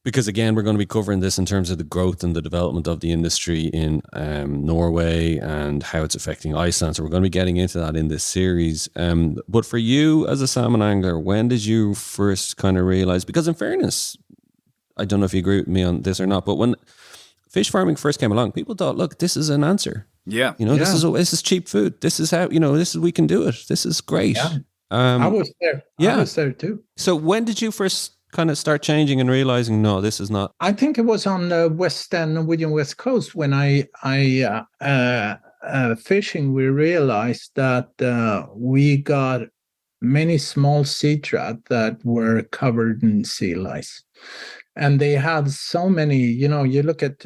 because again, we're going to be covering this in terms of the growth and the development of the industry in Norway and how it's affecting Iceland. So we're going to be getting into that in this series. But for you as a salmon angler, when did you first kind of realize, because in fairness, I don't know if you agree with me on this or not, but when fish farming first came along, people thought, look, this is an answer. Yeah. This is cheap food. This is how, we can do it. This is great. Yeah. I was there. Yeah. I was there too. So when did you first kind of start changing and realizing, no, this is not? I think it was on the Norwegian West Coast when I fishing, we realized that we got many small sea trout that were covered in sea lice. And they had so many, you look at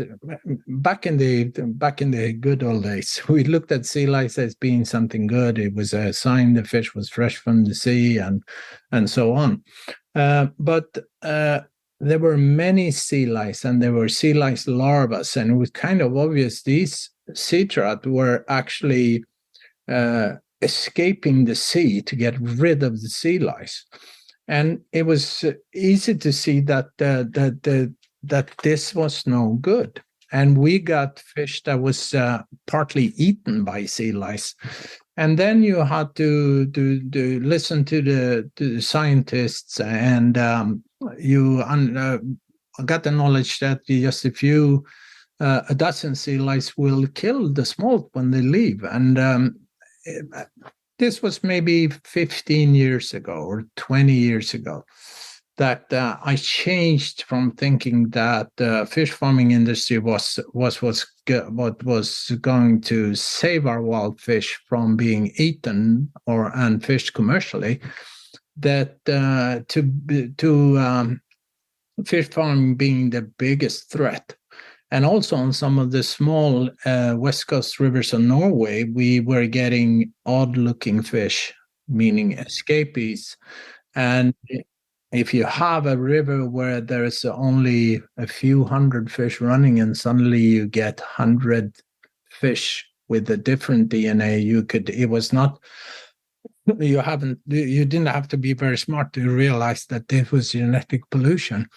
back in the good old days, we looked at sea lice as being something good. It was a sign the fish was fresh from the sea and so on. But there were many sea lice, and there were sea lice larvae, and it was kind of obvious these sea trout were actually escaping the sea to get rid of the sea lice. And it was easy to see that that this was no good. And we got fish that was partly eaten by sea lice. And then you had to listen to the scientists, and you got the knowledge that just a dozen sea lice will kill the smolt when they leave. And this was maybe 15 years ago or 20 years ago that I changed from thinking that the fish farming industry was what was going to save our wild fish from being eaten and fished commercially, that to fish farming being the biggest threat. And also on some of the small West Coast rivers of Norway, we were getting odd-looking fish, meaning escapees. And if you have a river where there is only a few hundred fish running, and suddenly you get 100 fish with a different DNA, it was not you didn't have to be very smart to realize that this was genetic pollution.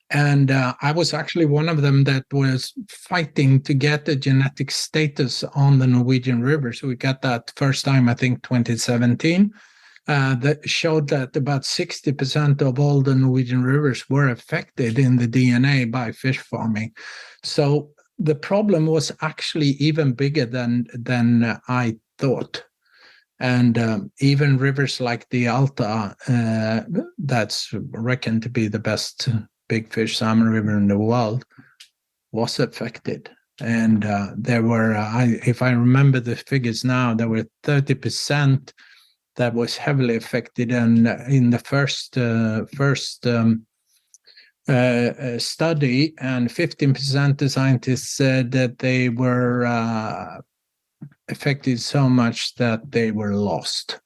And I was actually one of them that was fighting to get the genetic status on the Norwegian rivers. We got that first time, I think, 2017. That showed that about 60% of all the Norwegian rivers were affected in the DNA by fish farming. So the problem was actually even bigger than I thought. And even rivers like the Alta, that's reckoned to be the best big fish salmon river in the world, was affected. And there were, if I remember the figures now, there were 30% that was heavily affected. And in the first study, and 15% the scientists said that they were affected so much that they were lost.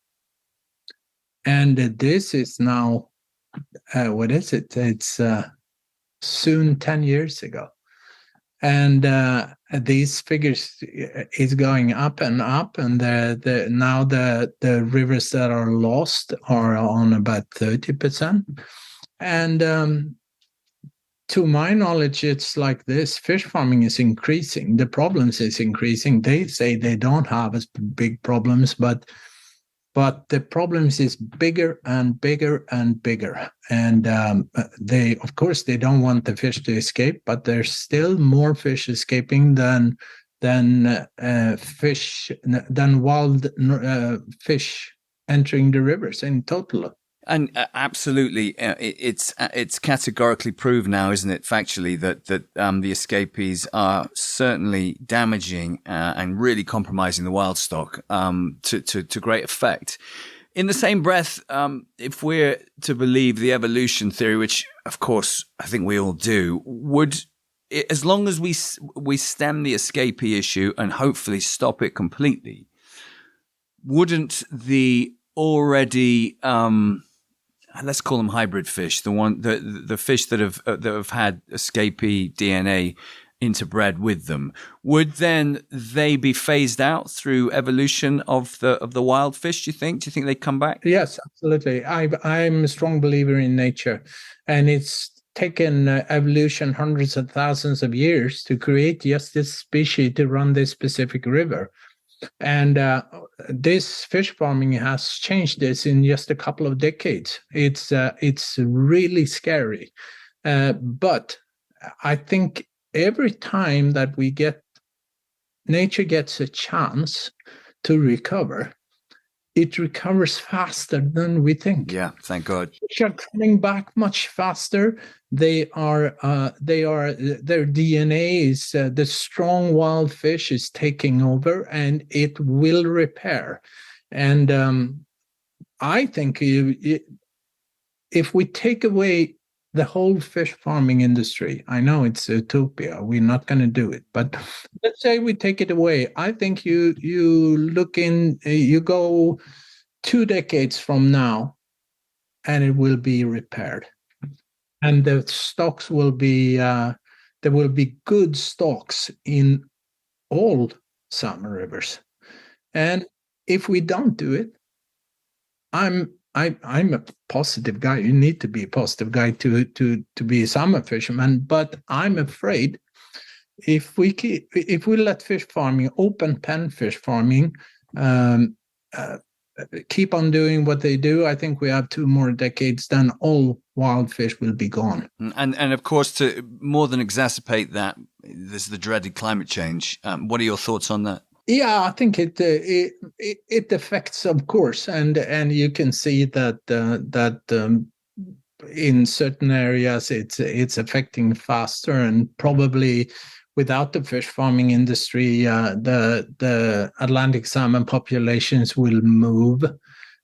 And this is now, what is it? It's soon 10 years ago. And these figures is going up and up, and now the rivers that are lost are on about 30%. And to my knowledge, it's like this: fish farming is increasing, the problems is increasing. They say they don't have as big problems, but the problems is bigger and bigger and bigger. And they, of course, they don't want the fish to escape, but there's still more fish escaping than wild fish entering the rivers in total. And absolutely, it's categorically proved now, isn't it, factually, that the escapees are certainly damaging and really compromising the wild stock to great effect. In the same breath, if we're to believe the evolution theory, which of course I think we all do, as long as we stem the escapee issue and hopefully stop it completely, wouldn't the already let's call them hybrid fish, the fish that have had escapee DNA interbred with them, would then they be phased out through evolution of the wild fish? Do you think they come back? Yes, absolutely. I'm a strong believer in nature, and it's taken evolution hundreds of thousands of years to create just this species to run this specific river. And this fish farming has changed this in just a couple of decades. It's really scary. But I think every time that nature gets a chance to recover, it recovers faster than we think. Yeah, thank God. Fish are coming back much faster. Their DNA is, the strong wild fish is taking over, and it will repair. And I think if we take away the whole fish farming industry, I know it's utopia, we're not going to do it, but let's say we take it away. I think you go 2 decades from now, and it will be repaired. And the stocks will be, there will be good stocks in all salmon rivers. And if we don't do it, I'm a positive guy. You need to be a positive guy to be a salmon fisherman. But I'm afraid if we let fish farming, open pen fish farming, keep on doing what they do, I think we have 2 more decades, then all wild fish will be gone. And of course, to more than exacerbate that, there's the dreaded climate change. What are your thoughts on that? Yeah, I think it affects, of course, and you can see that in certain areas it's affecting faster, and probably without the fish farming industry, the Atlantic salmon populations will move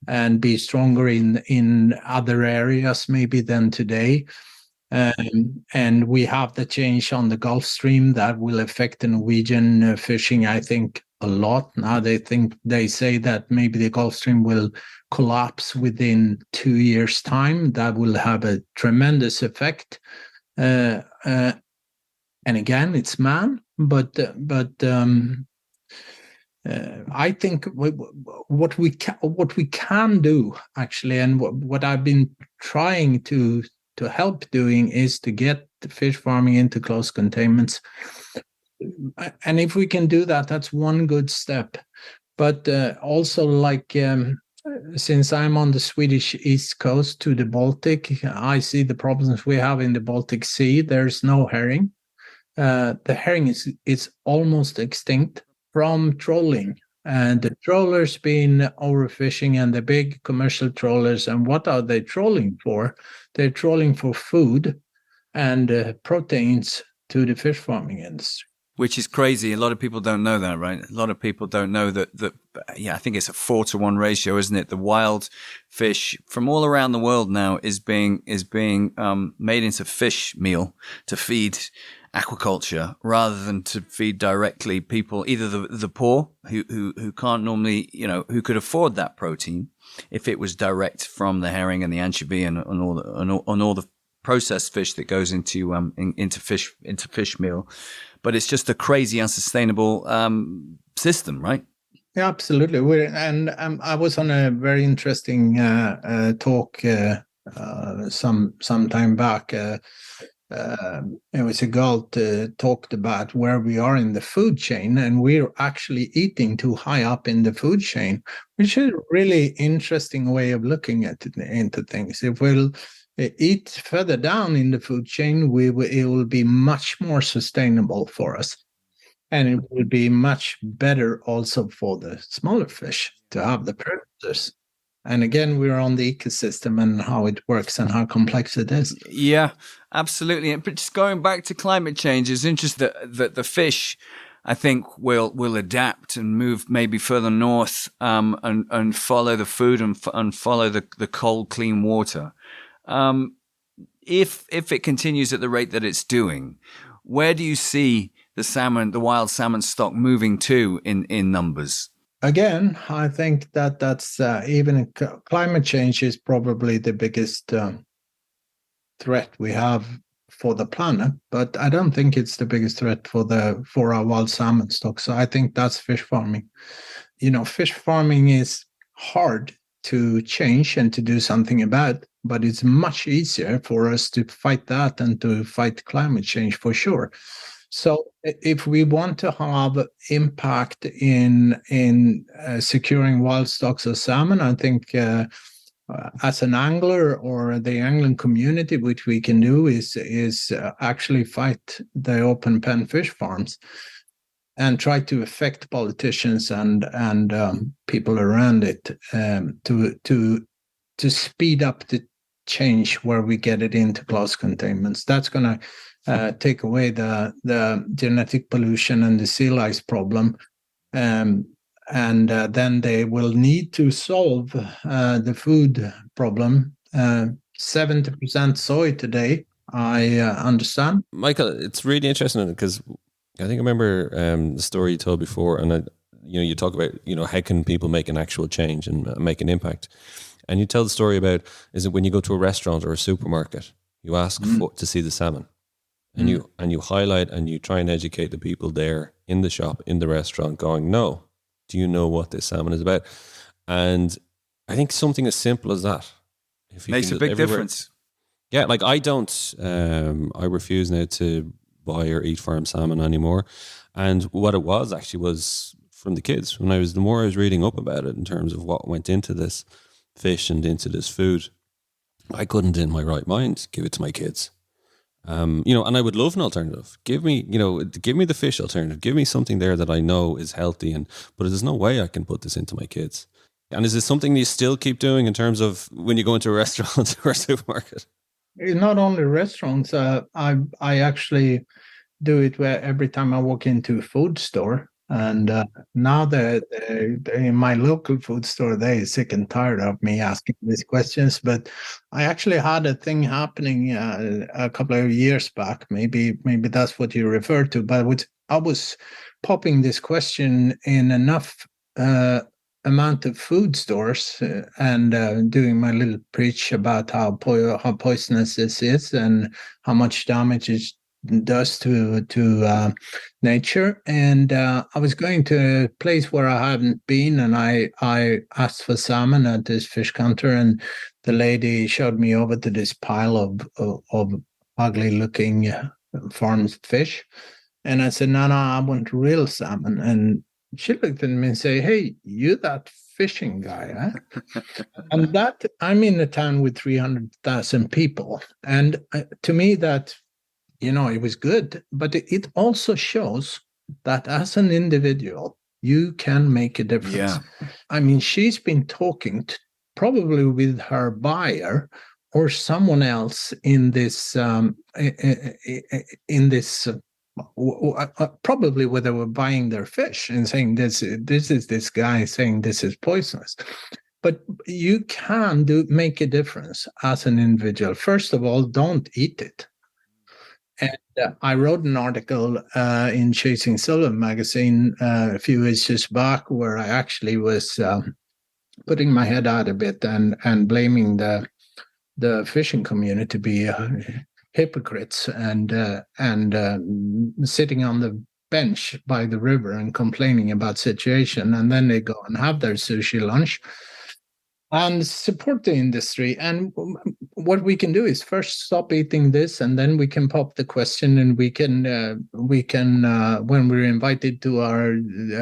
and be stronger in other areas maybe than today. And we have the change on the Gulf Stream that will affect the Norwegian fishing, I think, a lot. Now they say that maybe the Gulf Stream will collapse within 2 years' time. That will have a tremendous effect. And again, it's man, but I think what we can do actually, and what I've been trying to help doing, is to get the fish farming into closed containments. And if we can do that, that's one good step. But also, like, since I'm on the Swedish east coast to the Baltic, I see the problems we have in the Baltic Sea. There's no herring. The herring is almost extinct from trolling. And the trollers been overfishing, and the big commercial trollers. And what are they trolling for? They're trolling for food and proteins to the fish farming industry. Which is crazy. A lot of people don't know that, right? A lot of people don't know that, I think it's a 4-to-1 ratio, isn't it? The wild fish from all around the world now is being made into fish meal to feed aquaculture, rather than to feed directly people, either the poor who can't normally, who could afford that protein if it was direct from the herring and the anchovy and all the processed fish that goes into fish meal. But it's just a crazy, unsustainable system, right? Yeah, absolutely. I was on a very interesting talk some time back. It was a girl talked about where we are in the food chain, and we're actually eating too high up in the food chain, which is a really interesting way of looking into things. If we'll eat further down in the food chain, it will be much more sustainable for us. And it will be much better also for the smaller fish to have the predators. And again, we're on the ecosystem and how it works and how complex it is. Yeah, absolutely. But just going back to climate change, it's interesting that the fish, I think, will adapt and move maybe further north and follow the food and follow the cold, clean water. If it continues at the rate that it's doing, where do you see the wild salmon stock moving to in numbers? Again, I think that's even climate change is probably the biggest threat we have for the planet, but I don't think it's the biggest threat for our wild salmon stock. So I think that's fish farming. Fish farming is hard to change and to do something about, but it's much easier for us to fight that and to fight climate change for sure. So if we want to have impact in securing wild stocks of salmon, I think as an angler or the angling community, which we can do is actually fight the open pen fish farms and try to affect politicians and people around it to speed up the change where we get it into closed containments. That's going to take away the genetic pollution and the sea lice problem. And then they will need to solve the food problem. 70% soy today, I understand. Mikael, it's really interesting because I think I remember the story you told before, and you talk about how can people make an actual change and make an impact. And you tell the story about, is it when you go to a restaurant or a supermarket, you ask to see the salmon, and you highlight and you try and educate the people there in the shop, in the restaurant, going, no, do you know what this salmon is about? And I think something as simple as that makes a big difference. Yeah, like I don't, I refuse now to buy or eat farm salmon anymore. And what it was actually was from the kids. The more I was reading up about it in terms of what went into this fish and into this food, I couldn't in my right mind give it to my kids. And I would love an alternative. Give me the fish alternative. Give me something there that I know is healthy, but there's no way I can put this into my kids. And is this something you still keep doing in terms of when you go into a restaurant or a supermarket? Not only restaurants. I actually do it where every time I walk into a food store. And now in my local food store, they're sick and tired of me asking these questions. But I actually had a thing happening a couple of years back. Maybe that's what you refer to. But I was popping this question in enough amount of food stores and doing my little preach about how poisonous this is and how much damage does to nature. And I was going to a place where I haven't been, and I asked for salmon at this fish counter, and the lady showed me over to this pile of ugly looking farmed fish. And I said, no, I want real salmon. And she looked at me and said, hey, you that fishing guy, huh? And that, I'm in a town with 300,000 people. And to me, that, it was good, but it also shows that as an individual, you can make a difference. Yeah. I mean, she's been talking probably with her buyer or someone else in this probably where they were buying their fish and saying this is this guy saying this is poisonous. But you can make a difference as an individual. First of all, don't eat it. And I wrote an article in Chasing Silver magazine a few issues back where I actually was putting my head out a bit and blaming the fishing community to be hypocrites and sitting on the bench by the river and complaining about situation, and then they go and have their sushi lunch and support the industry. And what we can do is first stop eating this, and then we can pop the question, and we can when we're invited to our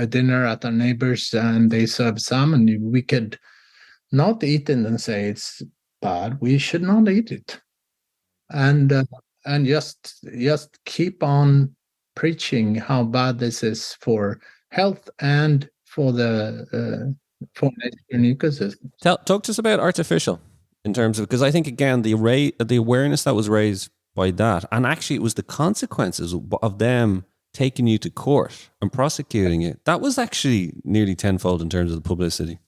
dinner at our neighbors and they serve salmon, we could not eat it and say it's bad. We should not eat it, and just keep on preaching how bad this is for health and for the for an ecosystem. Talk to us about artificial in terms of, because I think again the awareness that was raised by that, and actually it was the consequences of them taking you to court and prosecuting it. That was actually nearly tenfold in terms of the publicity.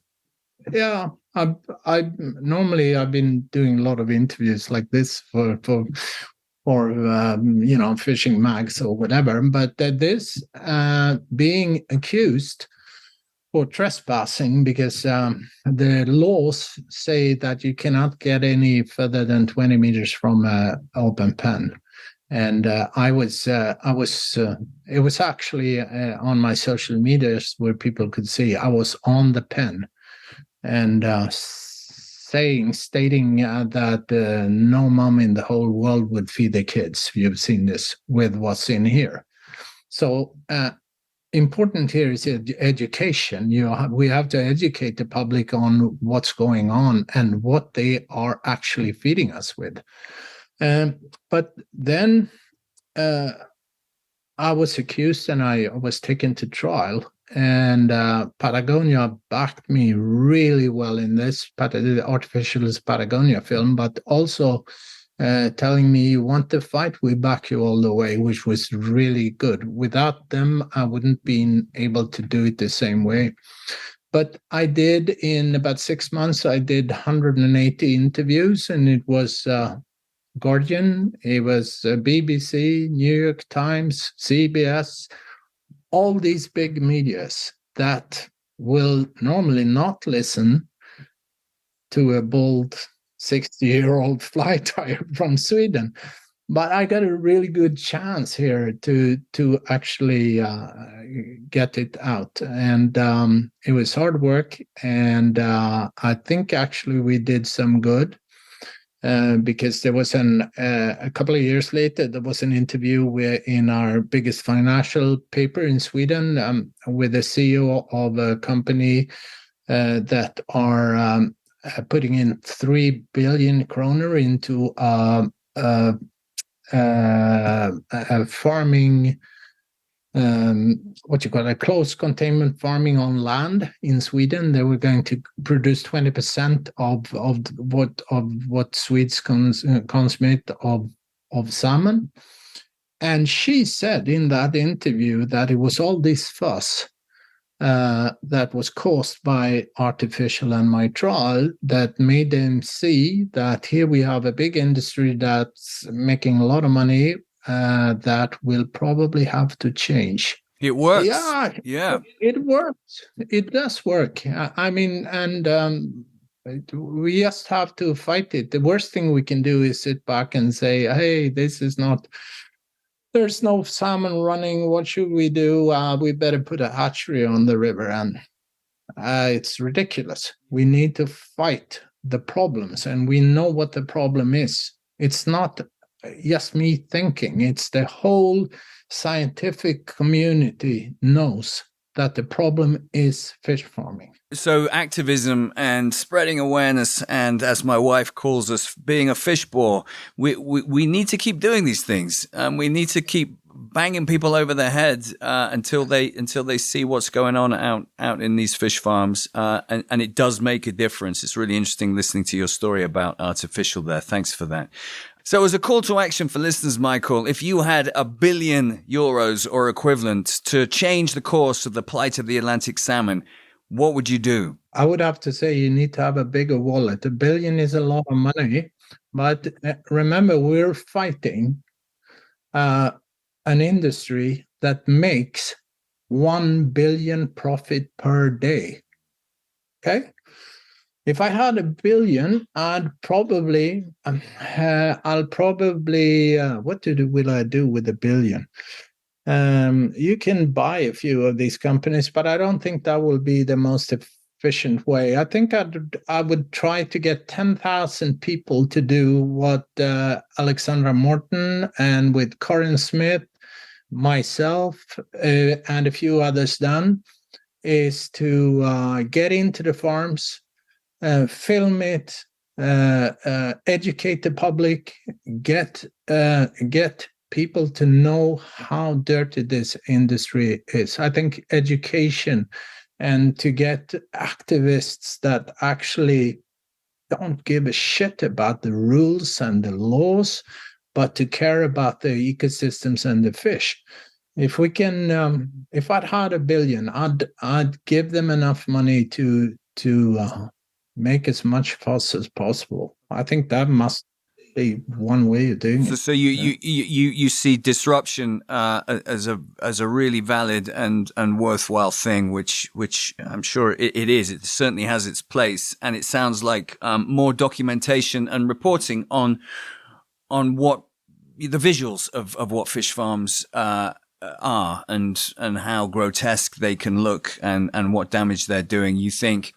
Yeah, I normally I've been doing a lot of interviews like this for fishing mags or whatever, but this being accused for trespassing, because the laws say that you cannot get any further than 20 meters from an open pen. And it was actually on my social medias where people could see I was on the pen and stating that no mom in the whole world would feed the kids. You've seen this with what's in here. So important here is education. We have to educate the public on what's going on and what they are actually feeding us with. But then I was accused and I was taken to trial. And Patagonia backed me really well in this. The Artificial is Patagonia film, but also telling me, you want to fight, we back you all the way, which was really good. Without them, I wouldn't been able to do it the same way. But I did, in about 6 months, I did 180 interviews, and it was Guardian, it was BBC, New York Times, CBS, all these big medias that will normally not listen to a bold 60-year-old fly tyer from Sweden. But I got a really good chance here to actually get it out. And it was hard work. And I think actually we did some good. Because there was a couple of years later, there was an interview in our biggest financial paper in Sweden with the CEO of a company that are putting in 3 billion kroner into a farming, a close containment farming on land in Sweden. They were going to produce 20% of what Swedes consume of salmon. And she said in that interview that it was all this fuss that was caused by artificial and my trial that made them see that here we have a big industry that's making a lot of money that will probably have to change. It works. Yeah. It works. It does work. I mean, and we just have to fight it. The worst thing we can do is sit back and say, hey, this is not there's no salmon running. What should we do? We better put a hatchery on the river. And it's ridiculous. We need to fight the problems, and we know what the problem is. It's not just me thinking. It's the whole scientific community knows that the problem is fish farming. So activism and spreading awareness, and as my wife calls us, being a fish bore, we need to keep doing these things. We need to keep banging people over the head until they see what's going on out in these fish farms, and it does make a difference. It's really interesting listening to your story about artificial there. Thanks for that. So as a call to action for listeners, Mikael, if you had €1 billion or equivalent to change the course of the plight of the Atlantic salmon, what would you do? I would have to say you need to have a bigger wallet. $1 billion is a lot of money, but remember, we're fighting an industry that makes 1 billion profit per day. Okay? If I had $1 billion, I'll probably what will I do with $1 billion? You can buy a few of these companies, but I don't think that will be the most efficient way. I think I would try to get 10,000 people to do what Alexandra Morton and with Corin Smith, myself, and a few others done, is to get into the farms, film it, educate the public, get people to know how dirty this industry is. I think education, and to get activists that actually don't give a shit about the rules and the laws, but to care about the ecosystems and the fish. If we can, if I'd had $1 billion, I'd give them enough money to make as much fuss as possible. I think that must be one way of doing it. So you see disruption as a really valid and worthwhile thing, which I'm sure it is. It certainly has its place, and it sounds like more documentation and reporting on what the visuals of what fish farms are and how grotesque they can look and what damage they're doing. You think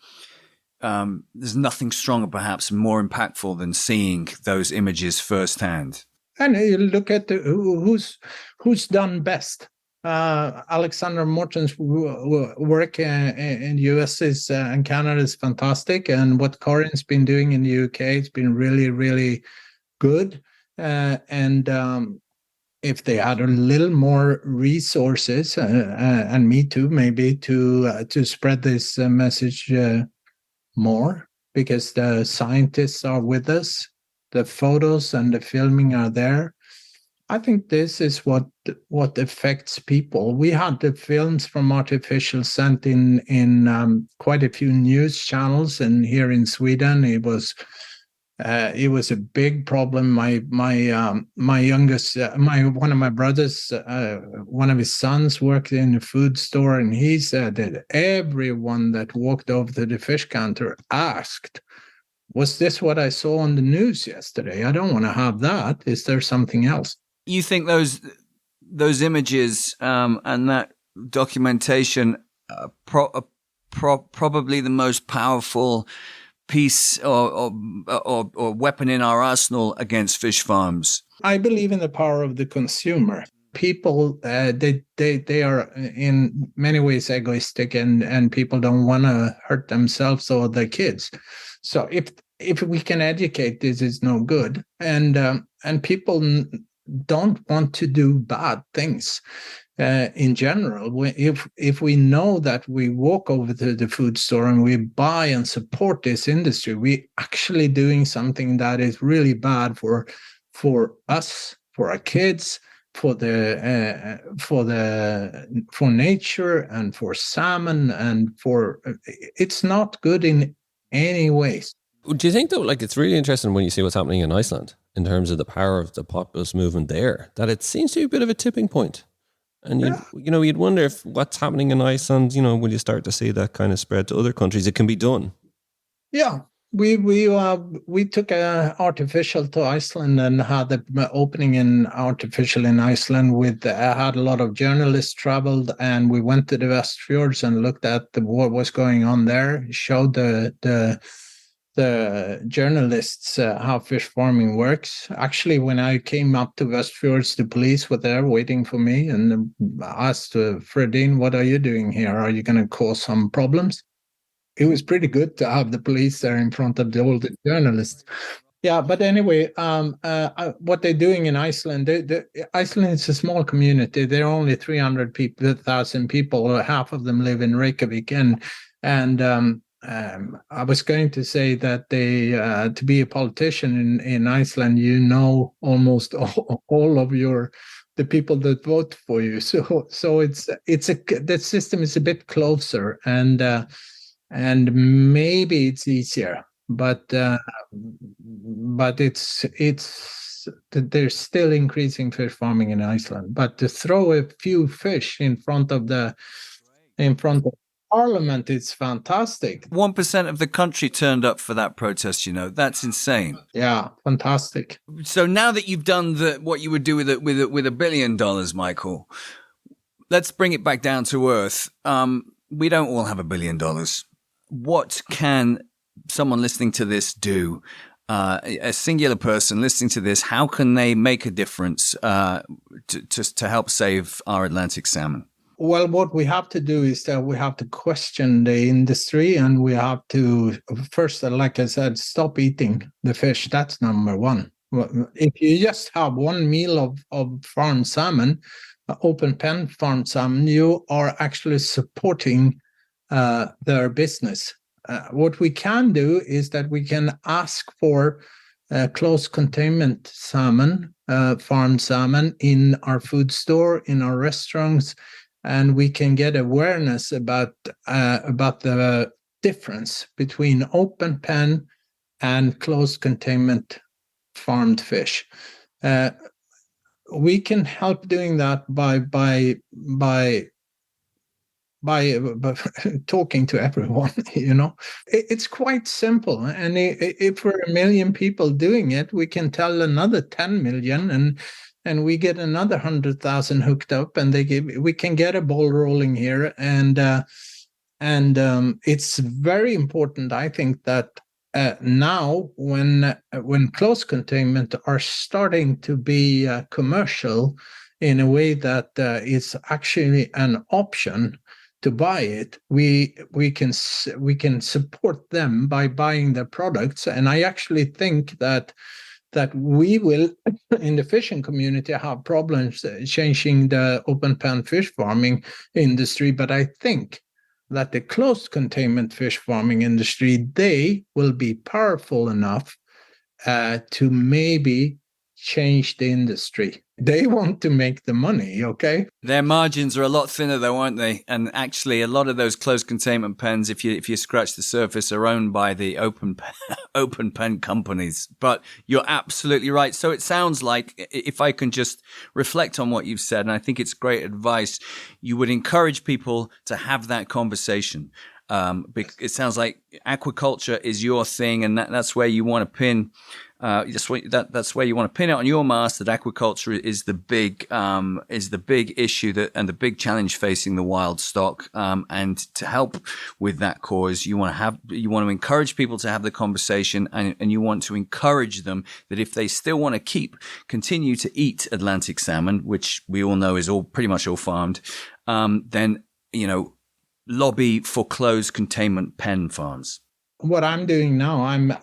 there's nothing stronger, perhaps more impactful than seeing those images firsthand. And you look at who's done best. Alexander Morton's work in the US and Canada is fantastic, and what Corin's been doing in the UK has been really, really good. And if they had a little more resources, and me too, maybe to spread this message more, because the scientists are with us, the photos and the filming are there. I think this is what affects people. We had the films from Artificial sent in quite a few news channels, and here in Sweden it was a big problem. My youngest, one of my brothers, one of his sons worked in a food store, and he said that everyone that walked over to the fish counter asked, "Was this what I saw on the news yesterday? I don't want to have that. Is there something else?" You think those images and that documentation probably the most powerful piece or weapon in our arsenal against fish farms? I believe in the power of the consumer. People, they are in many ways egoistic, and people don't want to hurt themselves or their kids. So if we can educate, this is no good, and people don't want to do bad things. In general, if we know that we walk over to the food store and we buy and support this industry, we actually doing something that is really bad for us, for our kids, for nature, and for salmon, and it's not good in any ways. Do you think, though, like, it's really interesting when you see what's happening in Iceland in terms of the power of the populist movement there, that it seems to be a bit of a tipping point? And you'd wonder if what's happening in Iceland, will you start to see that kind of spread to other countries? It can be done. Yeah, We took artificial to Iceland and had the opening in artificial in Iceland. With had a lot of journalists traveled, and we went to the West Fjords and looked at what was going on there. Showed the journalists how fish farming works. Actually, when I came up to West Fjords, the police were there waiting for me and asked Frödin, "What are you doing here? Are you going to cause some problems?" It was pretty good to have the police there in front of all the journalists. Yeah, but anyway, what they're doing in Iceland, Iceland is a small community. There are only 300,000 people. Half of them live in Reykjavik, and I was going to say that to be a politician in Iceland, you know almost all of the people that vote for you. So the system is a bit closer, and maybe it's easier, but it's there's still increasing fish farming in Iceland. But to throw a few fish in front of Parliament, it's fantastic. 1% of the country turned up for that protest. That's insane. Yeah, fantastic. So now that you've done what you would do with $1 billion, Mikael, let's bring it back down to earth. We don't all have $1 billion. What can someone listening to this do? A singular person listening to this, how can they make a difference to help save our Atlantic salmon? Well, what we have to do is that we have to question the industry, and we have to first, like I said, stop eating the fish. That's number one. If you just have one meal of farmed salmon, open pen farmed salmon, you are actually supporting their business. What we can do is that we can ask for close containment salmon, farmed salmon in our food store, in our restaurants, and we can get awareness about the difference between open pen and closed containment farmed fish. We can help doing that by talking to everyone. It's quite simple, and if we're 1 million people doing it, we can tell another 10 million, and we get another 100,000 hooked up, and we can get a ball rolling here, and it's very important, I think, that now when close containment are starting to be commercial in a way that it's actually an option to buy it, we can support them by buying their products. And I actually think that we will, in the fishing community, have problems changing the open pen fish farming industry. But I think that the closed containment fish farming industry, they will be powerful enough to maybe change the industry. They want to make the money, okay? Their margins are a lot thinner, though, aren't they? And actually, a lot of those closed containment pens, if you scratch the surface, are owned by the open pen companies. But you're absolutely right. So it sounds like, if I can just reflect on what you've said, and I think it's great advice, you would encourage people to have that conversation. It sounds like aquaculture is your thing, and that's where you want to pin. That's where you want to pin it on your mast. That aquaculture is the big issue and the big challenge facing the wild stock. And to help with that cause, you want to encourage people to have the conversation, and you want to encourage them that if they still want to continue to eat Atlantic salmon, which we all know is pretty much all farmed, then lobby for closed containment pen farms. What I'm doing now, I'm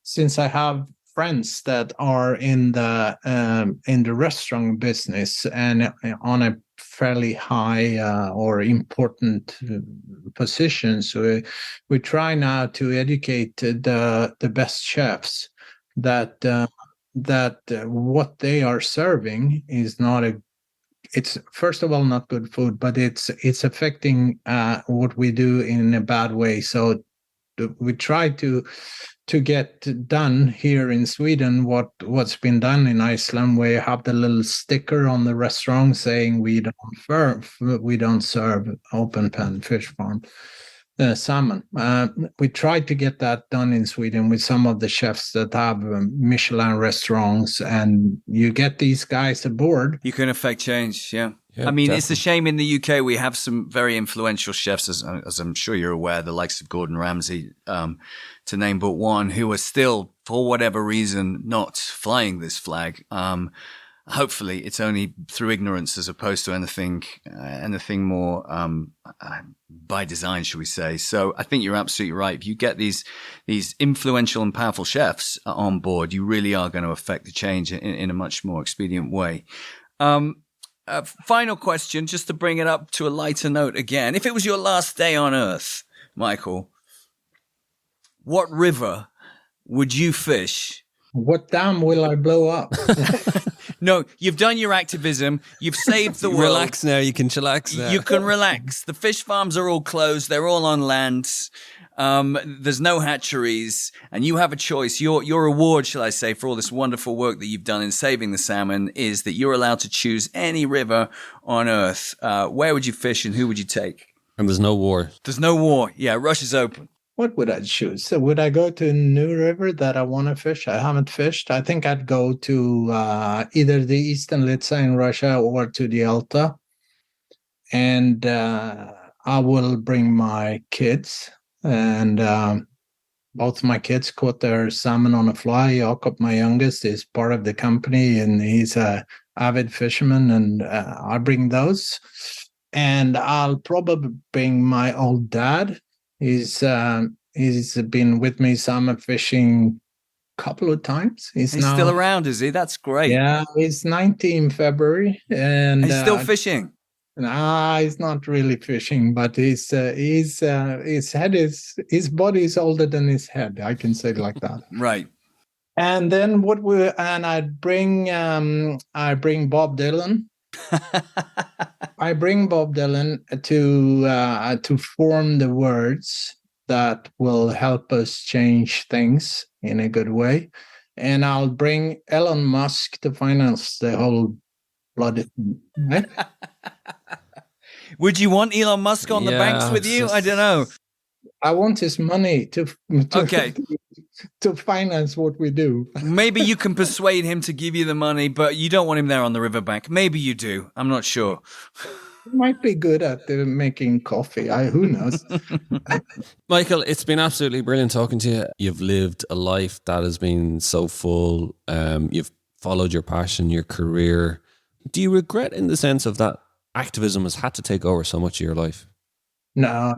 since I have friends that are in the restaurant business and on a fairly high or important positions, we try now to educate the best chefs that what they are serving is not it's first of all not good food, but it's affecting what we do in a bad way. So we try to get done here in Sweden what's been done in Iceland, where you have the little sticker on the restaurant saying we don't serve open pen fish farm. salmon. We tried to get that done in Sweden with some of the chefs that have Michelin restaurants, and you get these guys aboard. You can affect change, yeah. Yeah, I mean, definitely. it's a shame in the UK we have some very influential chefs, as I'm sure you're aware, the likes of Gordon Ramsay, to name but one, who are still, for whatever reason, not flying this flag. Hopefully, it's only through ignorance as opposed to anything more by design, shall we say. So I think you're absolutely right. If you get these influential and powerful chefs on board, you really are going to affect the change in a much more expedient way. Final question, just to bring it up to a lighter note again. If it was your last day on Earth, Michael, what river would you fish? What dam will I blow up? No, you've done your activism. You've saved the world. Relax now. You can chillax now. You can relax. The fish farms are all closed. They're all on land. There's no hatcheries, and you have a choice. Your reward, shall I say, for all this wonderful work that you've done in saving the salmon is that you're allowed to choose any river on Earth. Where would you fish, and who would you take? And there's no war. There's no war. Yeah, Russia's open. What would I choose? So would I go to a new river that I want to fish? I haven't fished. I think I'd go to either the Eastern Litsa in Russia or to the Alta. And I will bring my kids. And both my kids caught their salmon on a fly. Jakob, my youngest, is part of the company, and he's a avid fisherman. And I bring those. And I'll probably bring my old dad. He's been with me salmon fishing a couple of times. He's now still around, is he? That's great. Yeah, he's 90 in February, and he's still fishing. He's not really fishing, but his head is, his body is older than his head. I can say it like that. Right. And then I bring Bob Dylan. I bring Bob Dylan to form the words that will help us change things in a good way, and I'll bring Elon Musk to finance the whole bloody thing. Right? Would you want Elon Musk on the banks with you? I don't know. I want his money to finance what we do. Maybe you can persuade him to give you the money, but you don't want him there on the riverbank. Maybe you do. I'm not sure. He might be good at making coffee. Who knows? Michael, it's been absolutely brilliant talking to you. You've lived a life that has been so full. You've followed your passion, your career. Do you regret in the sense of that activism has had to take over so much of your life? No.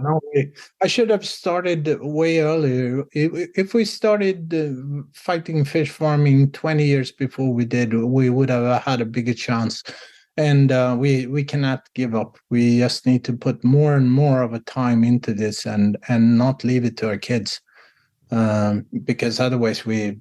I should have started way earlier. If we started fighting fish farming 20 years before we did, we would have had a bigger chance. And we cannot give up. We just need to put more and more of a time into this and not leave it to our kids, because otherwise I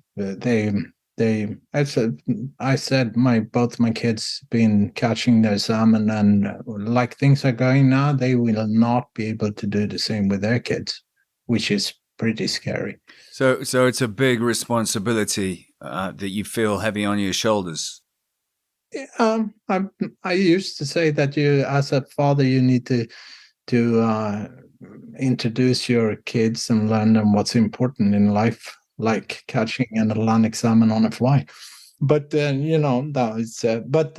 said both my kids been catching their salmon, and like things are going now, they will not be able to do the same with their kids, which is pretty scary. So it's a big responsibility that you feel heavy on your shoulders. I used to say that you, as a father, you need to introduce your kids and learn them what's important in life, like catching an Atlantic salmon on a fly. But that is. But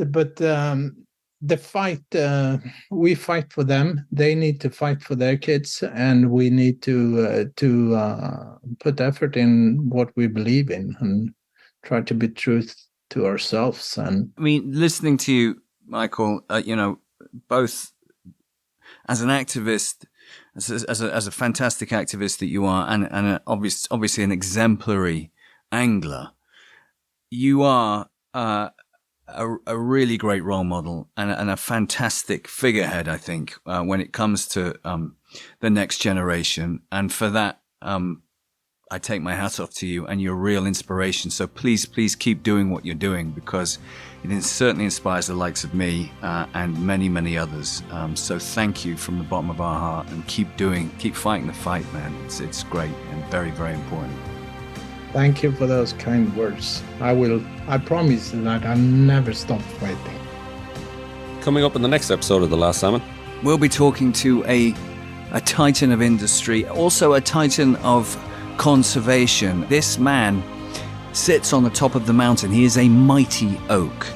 the fight, we fight for them. They need to fight for their kids, and we need to put effort in what we believe in and try to be truth to ourselves. And I mean, listening to you, Michael, both as an activist, as a fantastic activist that you are, and obviously an exemplary angler, you are a really great role model and a fantastic figurehead, I think, when it comes to the next generation. And for that, I take my hat off to you, and you're a real inspiration. So please keep doing what you're doing, because it certainly inspires the likes of me and many, many others. So thank you from the bottom of our heart, and keep fighting the fight, man. It's great and very, very important. Thank you for those kind words. I promise that I'll never stop fighting. Coming up in the next episode of The Last Salmon, we'll be talking to a a titan of industry, also a titan of conservation. This man sits on the top of the mountain. He is a mighty oak.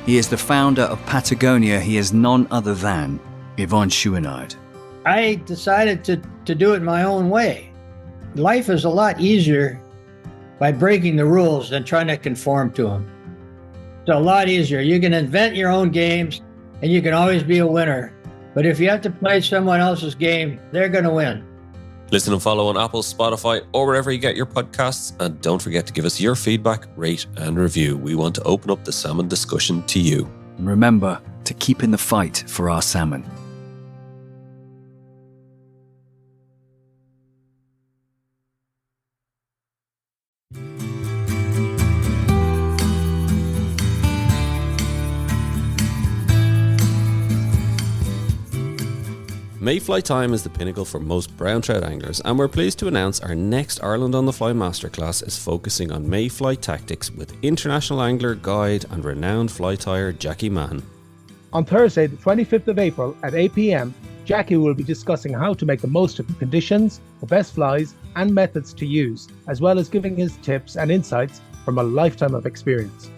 He is the founder of Patagonia. He is none other than Yvon Chouinard. I decided to do it my own way. Life is a lot easier by breaking the rules than trying to conform to them. It's a lot easier. You can invent your own games and you can always be a winner. But if you have to play someone else's game, they're going to win. Listen and follow on Apple, Spotify, or wherever you get your podcasts. And don't forget to give us your feedback, rate, and review. We want to open up the salmon discussion to you. And remember to keep in the fight for our salmon. Mayfly time is the pinnacle for most brown trout anglers, and we're pleased to announce our next Ireland on the Fly Masterclass is focusing on mayfly tactics with international angler, guide and renowned fly tyer Jackie Mahan. On Thursday, the 25th of April at 8 p.m, Jackie will be discussing how to make the most of the conditions, the best flies and methods to use, as well as giving his tips and insights from a lifetime of experience.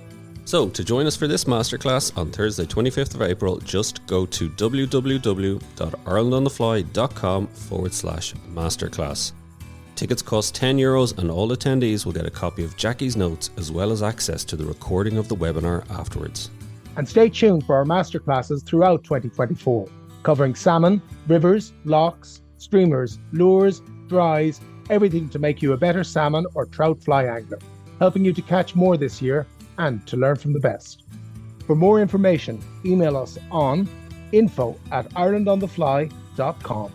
So, to join us for this masterclass on Thursday 25th of April, just go to www.irelandonthefly.com/masterclass. Tickets cost €10 and all attendees will get a copy of Jackie's notes as well as access to the recording of the webinar afterwards. And stay tuned for our masterclasses throughout 2024, covering salmon, rivers, lochs, streamers, lures, dries, everything to make you a better salmon or trout fly angler, helping you to catch more this year and to learn from the best. For more information, email us on info@irelandonthefly.com.